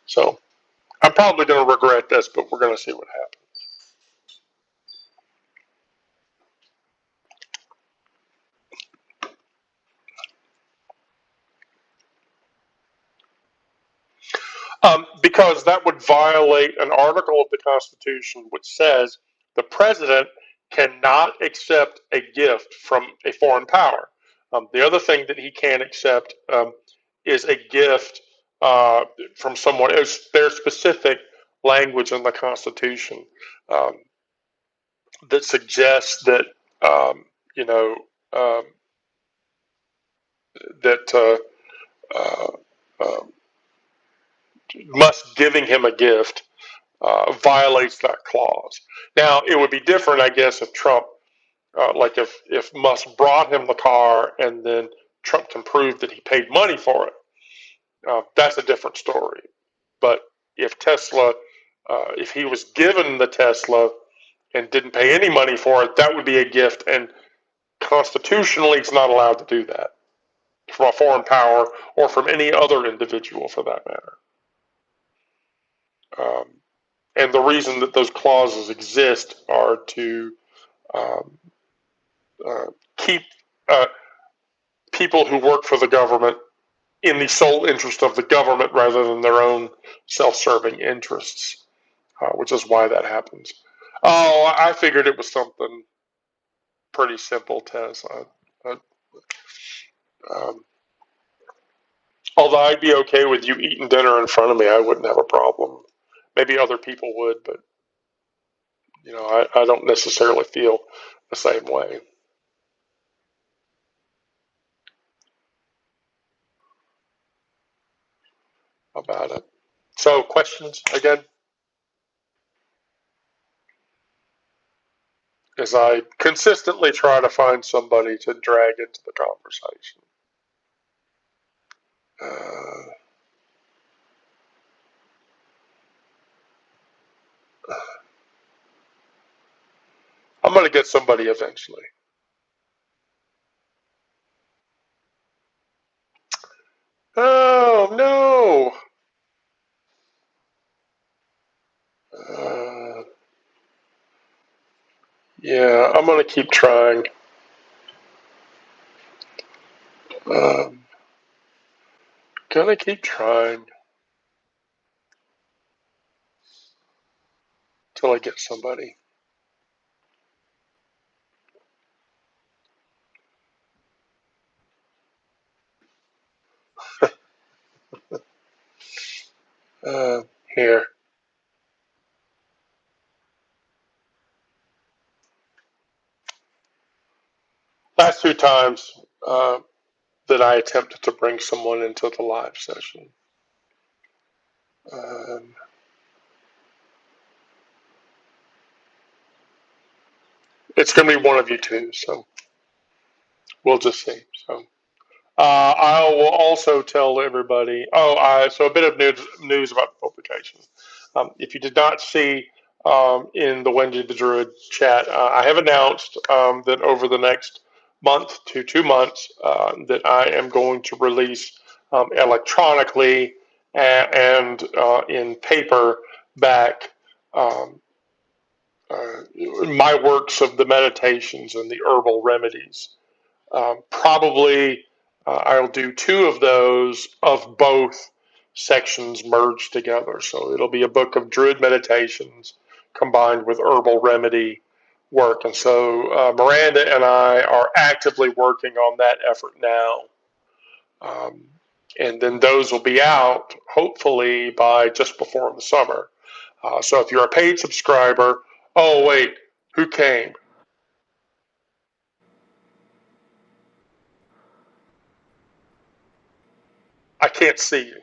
So I'm probably going to regret this, but we're going to see what happens. Because that would violate an article of the Constitution which says the president cannot accept a gift from a foreign power. The other thing that he can't accept is a gift from someone. There's specific language in the Constitution um, that suggests that um, you know um, that uh, uh, Musk giving him a gift violates that clause. Now, it would be different, I guess, if Trump, like if Musk brought him the car and then Trump can prove that he paid money for it. That's a different story. But if Tesla, if he was given the Tesla and didn't pay any money for it, that would be a gift. And constitutionally, he's not allowed to do that from a foreign power or from any other individual for that matter. Um, and the reason that those clauses exist are to um, keep uh, people who work for the government in the sole interest of the government rather than their own self-serving interests, which is why that happens. Oh, I figured it was something pretty simple, Tess. Um, Although I'd be okay with you eating dinner in front of me, I wouldn't have a problem. Maybe other people would, but I don't necessarily feel the same way about it. So, questions again? As I consistently try to find somebody to drag into the conversation. Uh, I'm going to get somebody eventually. Oh, no. Uh, yeah, I'm going to keep trying. Um, gonna keep trying till I get somebody. Uh, Here. Last two times that I attempted to bring someone into the live session. Um, it's going to be one of you two, so we'll just see. So I will also tell everybody. So a bit of news about the publication. If you did not see in the Wendy the Druid chat, I have announced that over the next month to 2 months that I am going to release electronically and in paper back um, my works of the meditations and the herbal remedies. Probably I'll do two of those of both sections merged together. So it'll be a book of Druid meditations combined with herbal remedy work. And so Miranda and I are actively working on that effort now. Um, and then those will be out hopefully by just before the summer. So if you're a paid subscriber, oh, wait, who came? I can't see you.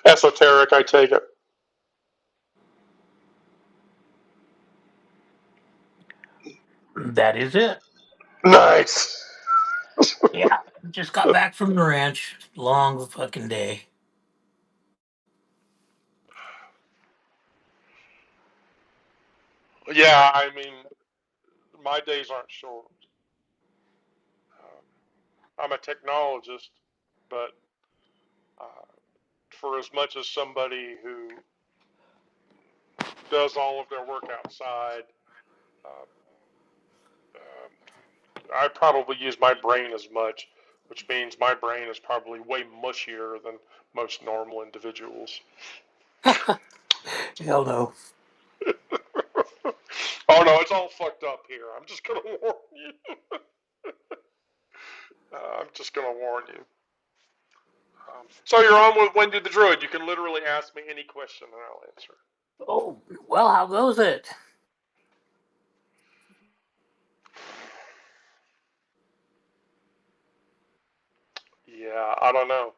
Esoteric, I take it. That is it. Nice. Yeah, just got back from the ranch. Long fucking day. Yeah, I mean, my days aren't short. I'm a technologist, but uh, for as much as somebody who does all of their work outside, uh, I probably use my brain as much, which means my brain is probably way mushier than most normal individuals. Hell no. Oh no, it's all fucked up here. I'm just gonna warn you. I'm just gonna warn you. So you're on with Wendy the Druid. You can literally ask me any question and I'll answer. Oh, well, how goes it? Yeah, I don't know.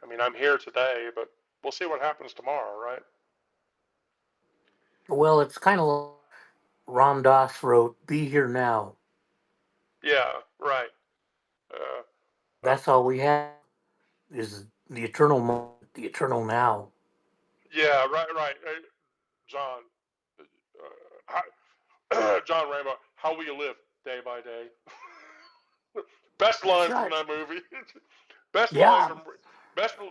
I mean, I'm here today, but we'll see what happens tomorrow, right? Well, it's kind of like Ram Dass wrote, "Be here now." Yeah, right. Uh, uh, That's all we have is the eternal moment, the eternal now. yeah, right, right. Hey, John, John Rambo, how will you live day by day? Best That's line from right. that movie. best line Yeah, from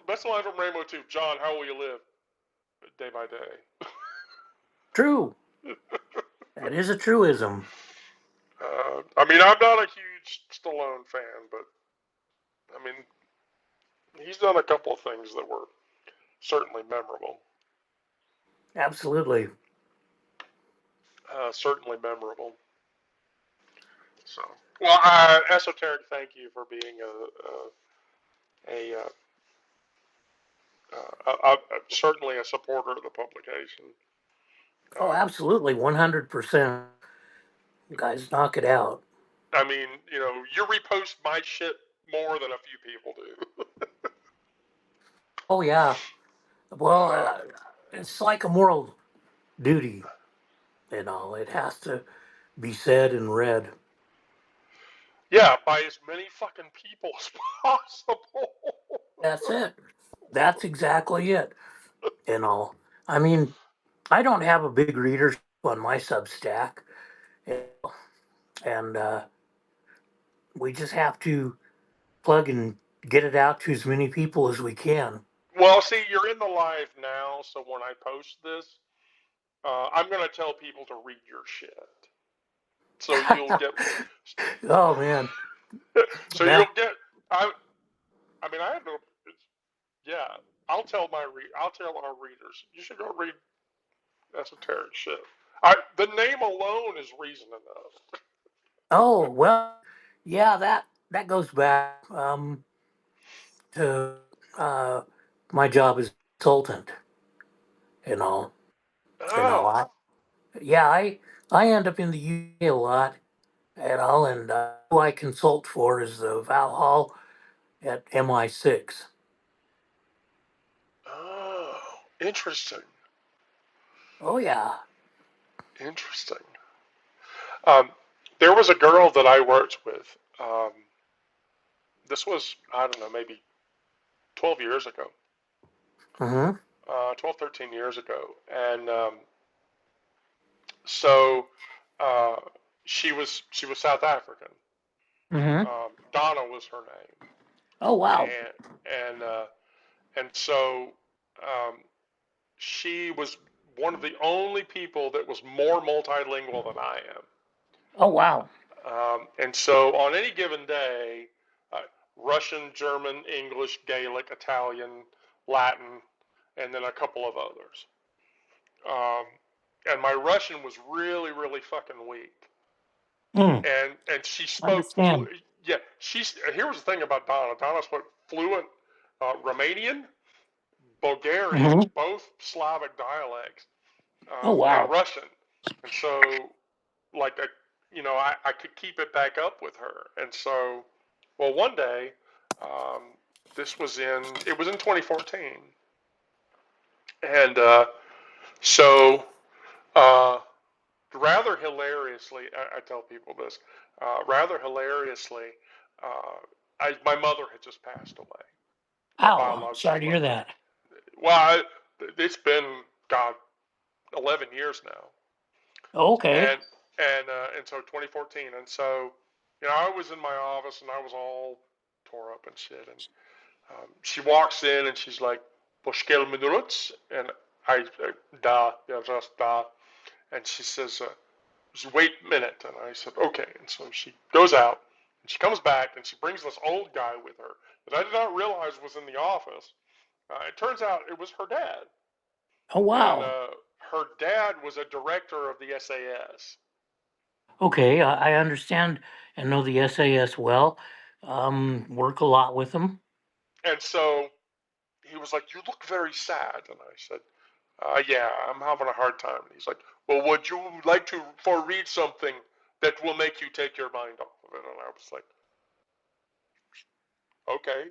best line from Rainbow 2. John, how will you live day by day? true. That is a truism. I mean, I'm not a huge Stallone fan, but I mean, he's done a couple of things that were certainly memorable. Absolutely. Certainly memorable. So, well, esoteric. Thank you for being a certainly a supporter of the publication. Oh, Um, absolutely. 100%. Guys, knock it out. I mean, you repost my shit more than a few people do. Oh, yeah. Well, um, it's like a moral duty and all. It has to be said and read. yeah, by as many fucking people as possible. That's it. That's exactly it and all. I mean, I don't have a big readership on my Substack, and we just have to plug and get it out to as many people as we can. Well, see, you're in the live now, so when I post this, I'm gonna tell people to read your shit. So you'll get. Oh man, So you'll that get. I. I mean, I have no. Yeah, I'll tell our readers. You should go read esoteric shit. The name alone is reason enough. oh well, yeah, that goes back to uh, my job as consultant. You know, Oh. I yeah I end up in the UK a lot and all, and who I consult for is the Val Hall at MI6. Oh. Interesting. Oh yeah. Interesting. Um, there was a girl that I worked with. This was, I don't know, maybe 12 years ago. Mm-hmm. 12, 13 years ago. And so uh, she was South African. Mm-hmm. Donna was her name. Oh wow. And so um, she was one of the only people that was more multilingual than I am. Oh wow. And so on any given day, uh, Russian, German, English, Gaelic, Italian, Latin, and then a couple of others. Um, and my Russian was really, really fucking weak. Mm, And she spoke understand. yeah. Here was the thing about Donna. Donna spoke fluent Romanian, Bulgarian, Mm-hmm. both Slavic dialects, Oh and wow. Russian. And so, like, I could keep it back up with her. And so, well, one day, um, it was in 2014, and so uh, rather hilariously, I tell people this. Rather hilariously, my mother had just passed away, my Ow, biological sorry to hear mother. that. Well, it's been, God, 11 years now, Okay. and so 2014, and so I was in my office and I was all tore up and shit, and she walks in and she's like, "Poshkel minuts," and da, yeah, just da, and she says, "Wait a minute," and I said, "Okay," and so she goes out and she comes back and she brings this old guy with her that I did not realize was in the office. It turns out it was her dad, Oh, and wow. her dad was a director of the SAS. Okay, I understand and know the SAS well. Work a lot with them. And so he was like, "You look very sad." And I said, "Yeah, I'm having a hard time." And he's like, "Well, would you like to read something that will make you take your mind off of it?" And I was like, "Okay,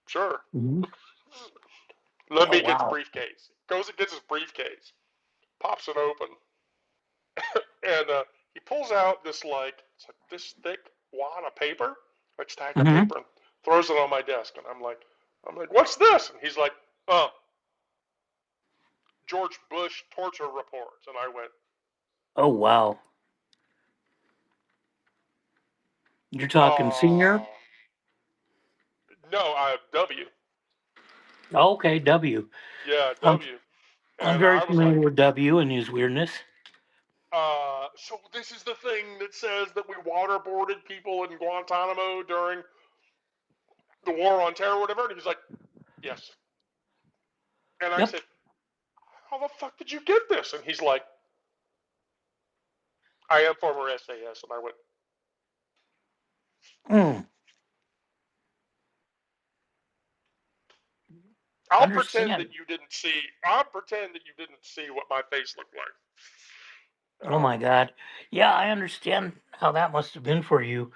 sure." Mhm. Let Oh, me get the wow. briefcase. Goes and gets his briefcase, pops it open, and he pulls out it's like this thick wad of paper, like stack of Hmm. paper, and throws it on my desk. And I'm like, "What's this?" And he's like, "Oh, George Bush torture reports." And I went, Oh, wow. You're talking senior? "Oh, no, W, Okay, W. yeah, I'm, W." I'm And very I was like, familiar with W and his weirdness. "So this is the thing that says that we waterboarded people in Guantanamo during the war on terror, or whatever." And he's like, "Yes." And I Yep. said, "How the fuck did you get this?" And he's like, "I am former SAS." And I went, Mm, understand. I'll pretend that you didn't see what my face looked like. Oh my God. Yeah, I understand how that must have been for you.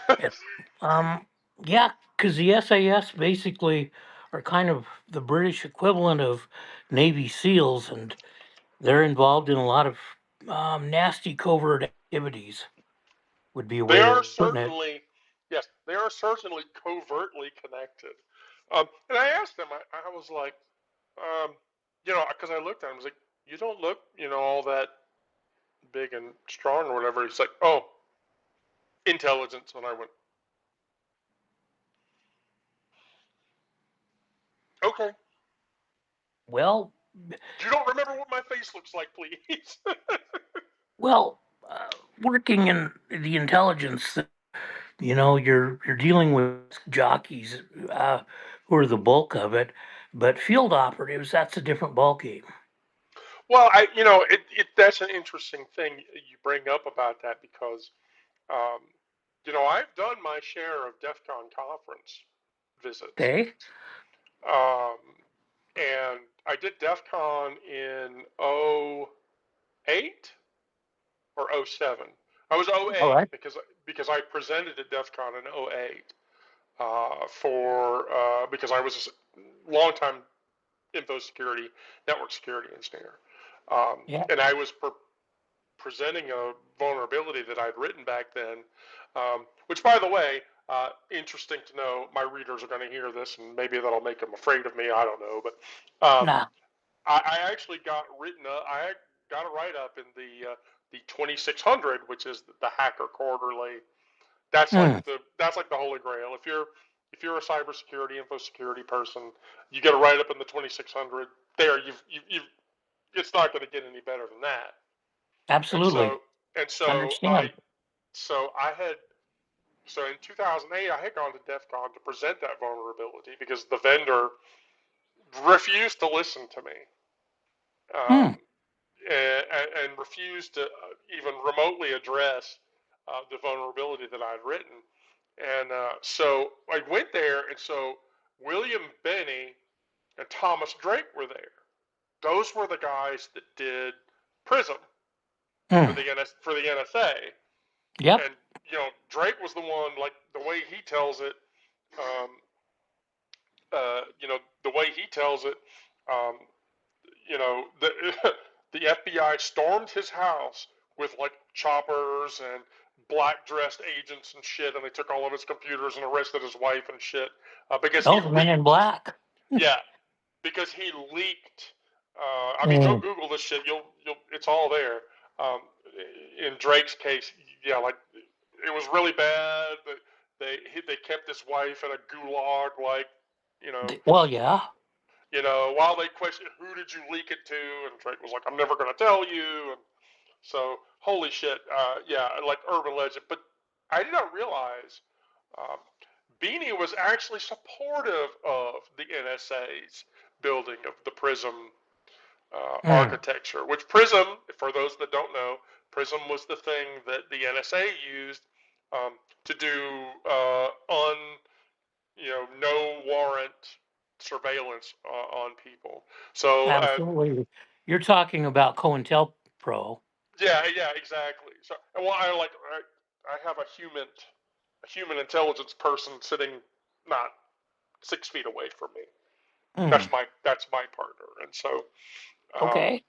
And, Um, yeah, because the SAS basically are kind of the British equivalent of Navy SEALs, and they're involved in a lot of nasty covert activities. Would be a They way are of putting it. certainly, yes, they are certainly covertly connected. And I asked him, I was like, because I looked at him, I was like, "You don't look, all that big and strong or whatever." He's like, "Oh, intelligence." And I went, "Okay. Well, You don't remember what my face looks like, please." well, working in the intelligence, you're dealing with jockeys who are the bulk of it, but field operatives, that's a different ballgame. Well, that's an interesting thing you bring up about that because, um, I've done my share of DEF CON conference visits. Okay. Um, and I did DEF CON in '08 or '07. I was All '08 right. because I presented at DEF CON in '08 because I was a longtime info security, network security engineer. Yeah. And I was presenting a vulnerability that I'd written back then, which, by the way, interesting to know, my readers are going to hear this and maybe that'll make them afraid of me. I don't know. But Nah. I actually got written up, I got a write up in the 2600, which is the Hacker Quarterly. Mm, That's like the holy grail. If you're a cybersecurity, info security person, you get a write up in the 2600. There, you've it's not going to get any better than that. And absolutely. so and so I Understand. so I had so in 2008 I had gone to DEF CON to present that vulnerability because the vendor refused to listen to me, um, Hmm. and refused to even remotely address the vulnerability that I'd written. And so I went there, and so William Benny and Thomas Drake were there. Those were the guys that did Prism for Hmm. the NSA. Yep. And Drake was the one, like the way he tells it. Um, the way he tells it, um, the the FBI stormed his house with like choppers and black dressed agents and shit, and they took all of his computers and arrested his wife and shit because he Oh, the Men in leaked. Black. Yeah, because he leaked. I mean, go Mm. Google this shit. You'll it's all there. Um, in Drake's case, yeah, like it was really bad. But they kept his wife in a gulag, like you know, Well, yeah. while they questioned who did you leak it to, and Drake was like, I'm never gonna tell you. And so, holy shit, yeah, like urban legend. But I did not realize um, Beanie was actually supportive of the NSA's building of the Prism Mm. architecture, which Prism, for those that don't know, Prism was the thing that the NSA used to do no warrant surveillance on people. So Absolutely. You're talking about COINTELPRO. yeah, yeah, exactly. So well, I have a human intelligence person sitting not 6 feet away from me. Mm. That's my partner, um, Okay.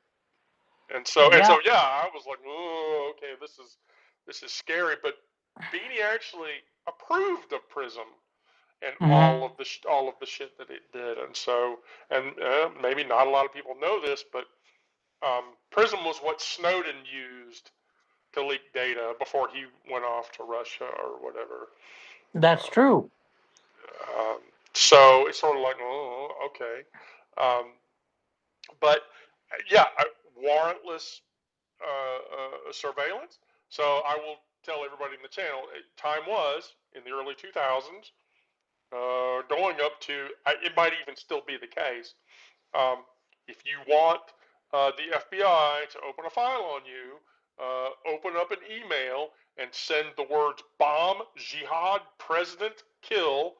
and Yeah. so yeah, I was like, oh, okay, this is scary. But Beanie actually approved of Prism and Hmm. all of the shit that it did, and maybe not a lot of people know this, but Prism was what Snowden used to leak data before he went off to Russia or whatever. That's Um, true. so it's sort of like, oh, okay. Um, but yeah, warrantless surveillance. So I will tell everybody in the channel, time was in the early 2000s, going up to, it might even still be the case. Um, if you want the FBI to open a file on you, open up an email and send the words bomb, jihad, president, kill,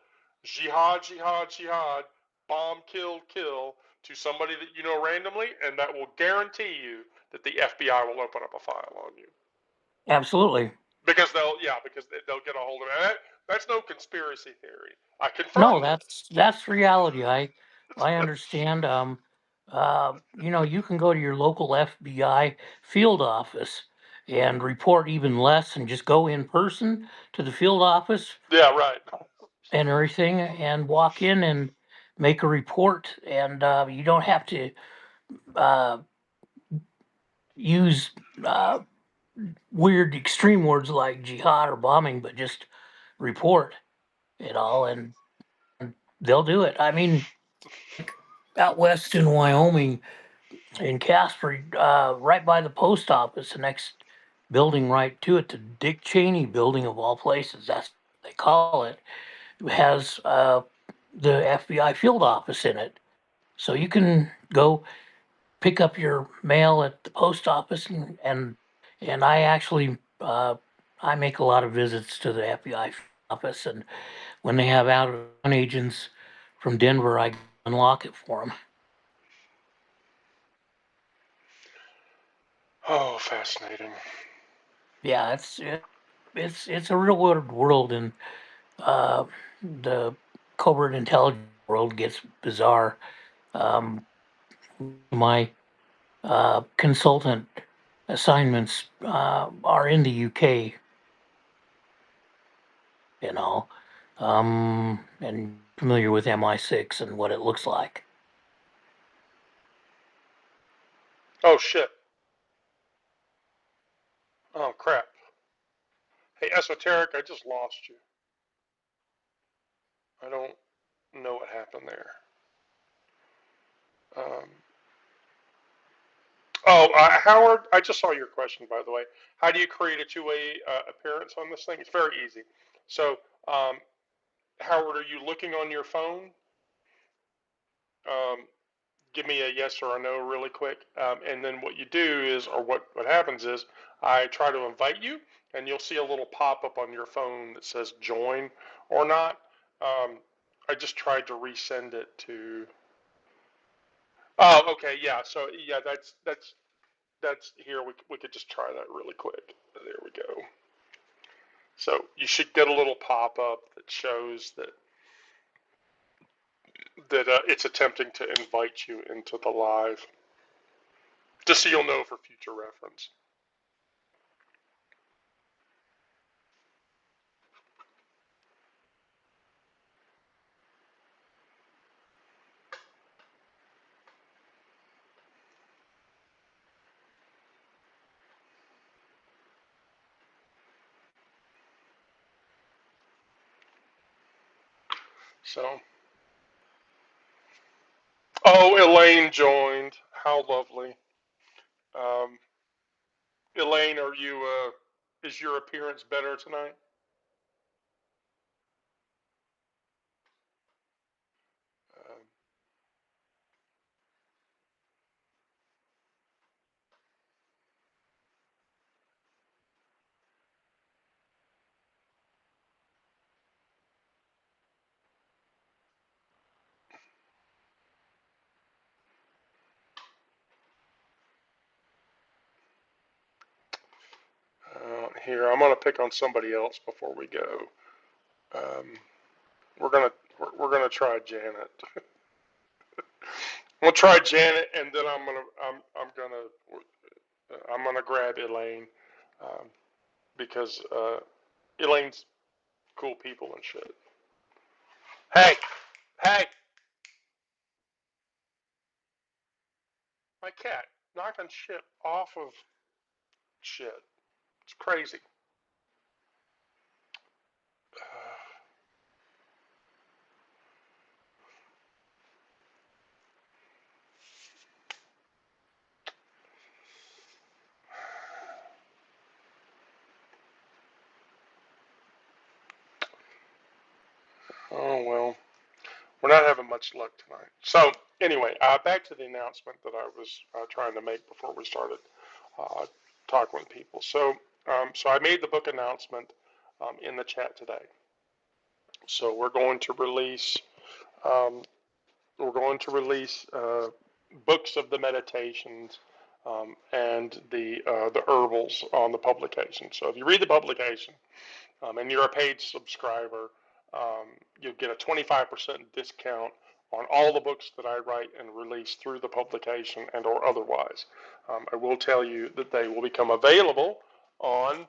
jihad, jihad, jihad, bomb, kill, kill to somebody that you know randomly, and that will guarantee you that the FBI will open up a file on you. Absolutely. Because they'll get a hold of it. That's no conspiracy theory. I No, confirmed it. that's reality. I understand. You can go to your local FBI field office and report even less, and just go in person to the field office Yeah, right. and everything, and walk in and make a report, and you don't have to uh, use uh, weird extreme words like jihad or bombing, but just report it all, and they'll do it. I mean, out west in Wyoming, in Casper, right by the post office, the next building right to it, the Dick Cheney building of all places, that's what they call it, has the FBI field office in it. So you can go pick up your mail at the post office, and I actually I make a lot of visits to the FBI office, and when they have out of town agents from Denver, I unlock it for them. Oh, fascinating. Yeah, it's a real world, and the covert intelligence world gets bizarre. Um, my consultant assignments are in the UK, you know, and familiar with MI6 and what it looks like. Oh shit. Oh crap. Hey, esoteric, I just lost you. I don't know what happened there. Um, Howard, I just saw your question, by the way. How do you create a two-way appearance on this thing? It's very easy. So, um, Howard, are you looking on your phone? Um, give me a yes or a no really quick. And then what you do is, or what happens is, I try to invite you, and you'll see a little pop-up on your phone that says join or not. I just tried to resend it to. Oh, okay, yeah. So yeah, that's here. We could just try that really quick. There we go. So you should get a little pop-up that shows that that it's attempting to invite you into the live, just so you'll know for future reference. So, oh, Elaine joined. How lovely. Um, Elaine, are you? Is your appearance better tonight? Here, I'm gonna pick on somebody else before we go. Um, we're gonna we're gonna try Janet. I'm gonna try Janet, and then I'm gonna grab Elaine, um, because Elaine's cool people and shit. Hey, hey, my cat knocking shit off of shit. It's crazy. Oh well, we're not having much luck tonight. So anyway, back to the announcement that I was trying to make before we started uh, talking with people. So I made the book announcement in the chat today. So um, we're going to release books of the meditations and the herbals on the publication. So if you read the publication and you're a paid subscriber, you'll get a 25% discount on all the books that I write and release through the publication and or otherwise. I will tell you that they will become available on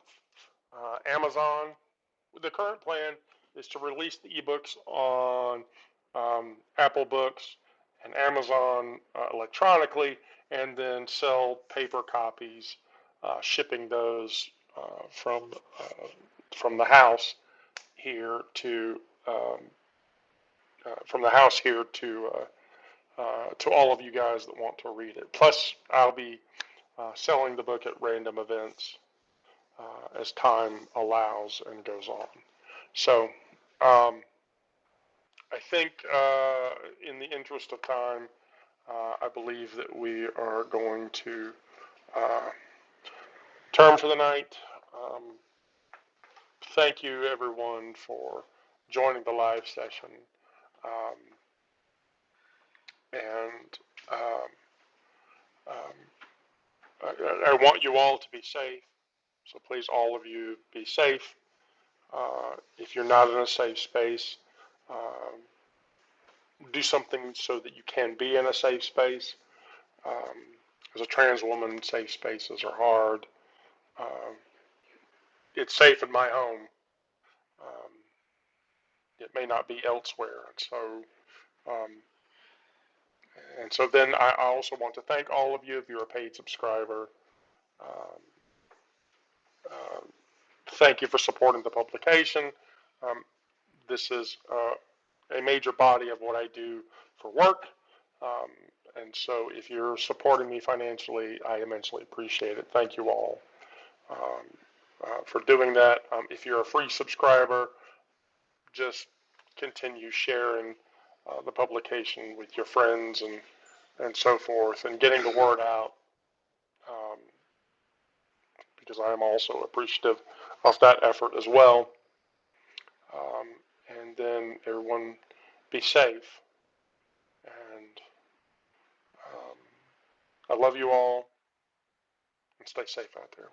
Amazon. The current plan is to release the ebooks on Apple Books and Amazon electronically, and then sell paper copies, shipping those from from the house here to to all of you guys that want to read it. Plus, I'll be selling the book at random events as time allows and goes on. So, I think, in the interest of time, I believe that we are going to uh, term for the night. Um, Thank you, everyone, for joining the live session. Um, and um, I want you all to be safe. So please, all of you, be safe. If you're not in a safe space, um, do something so that you can be in a safe space. Um, as a trans woman, safe spaces are hard. Um, it's safe in my home. Um, it may not be elsewhere. Um, and so then I also want to thank all of you if you're a paid subscriber. Um, uh, Thank you for supporting the publication. Um, this is a major body of what I do for work. Um, and so if you're supporting me financially, I immensely appreciate it. Thank you all for doing that. If you're a free subscriber, just continue sharing the publication with your friends and so forth, and getting the word out, um, because I am also appreciative of that effort as well. Um, and then everyone be safe. And I love you all, and stay safe out there.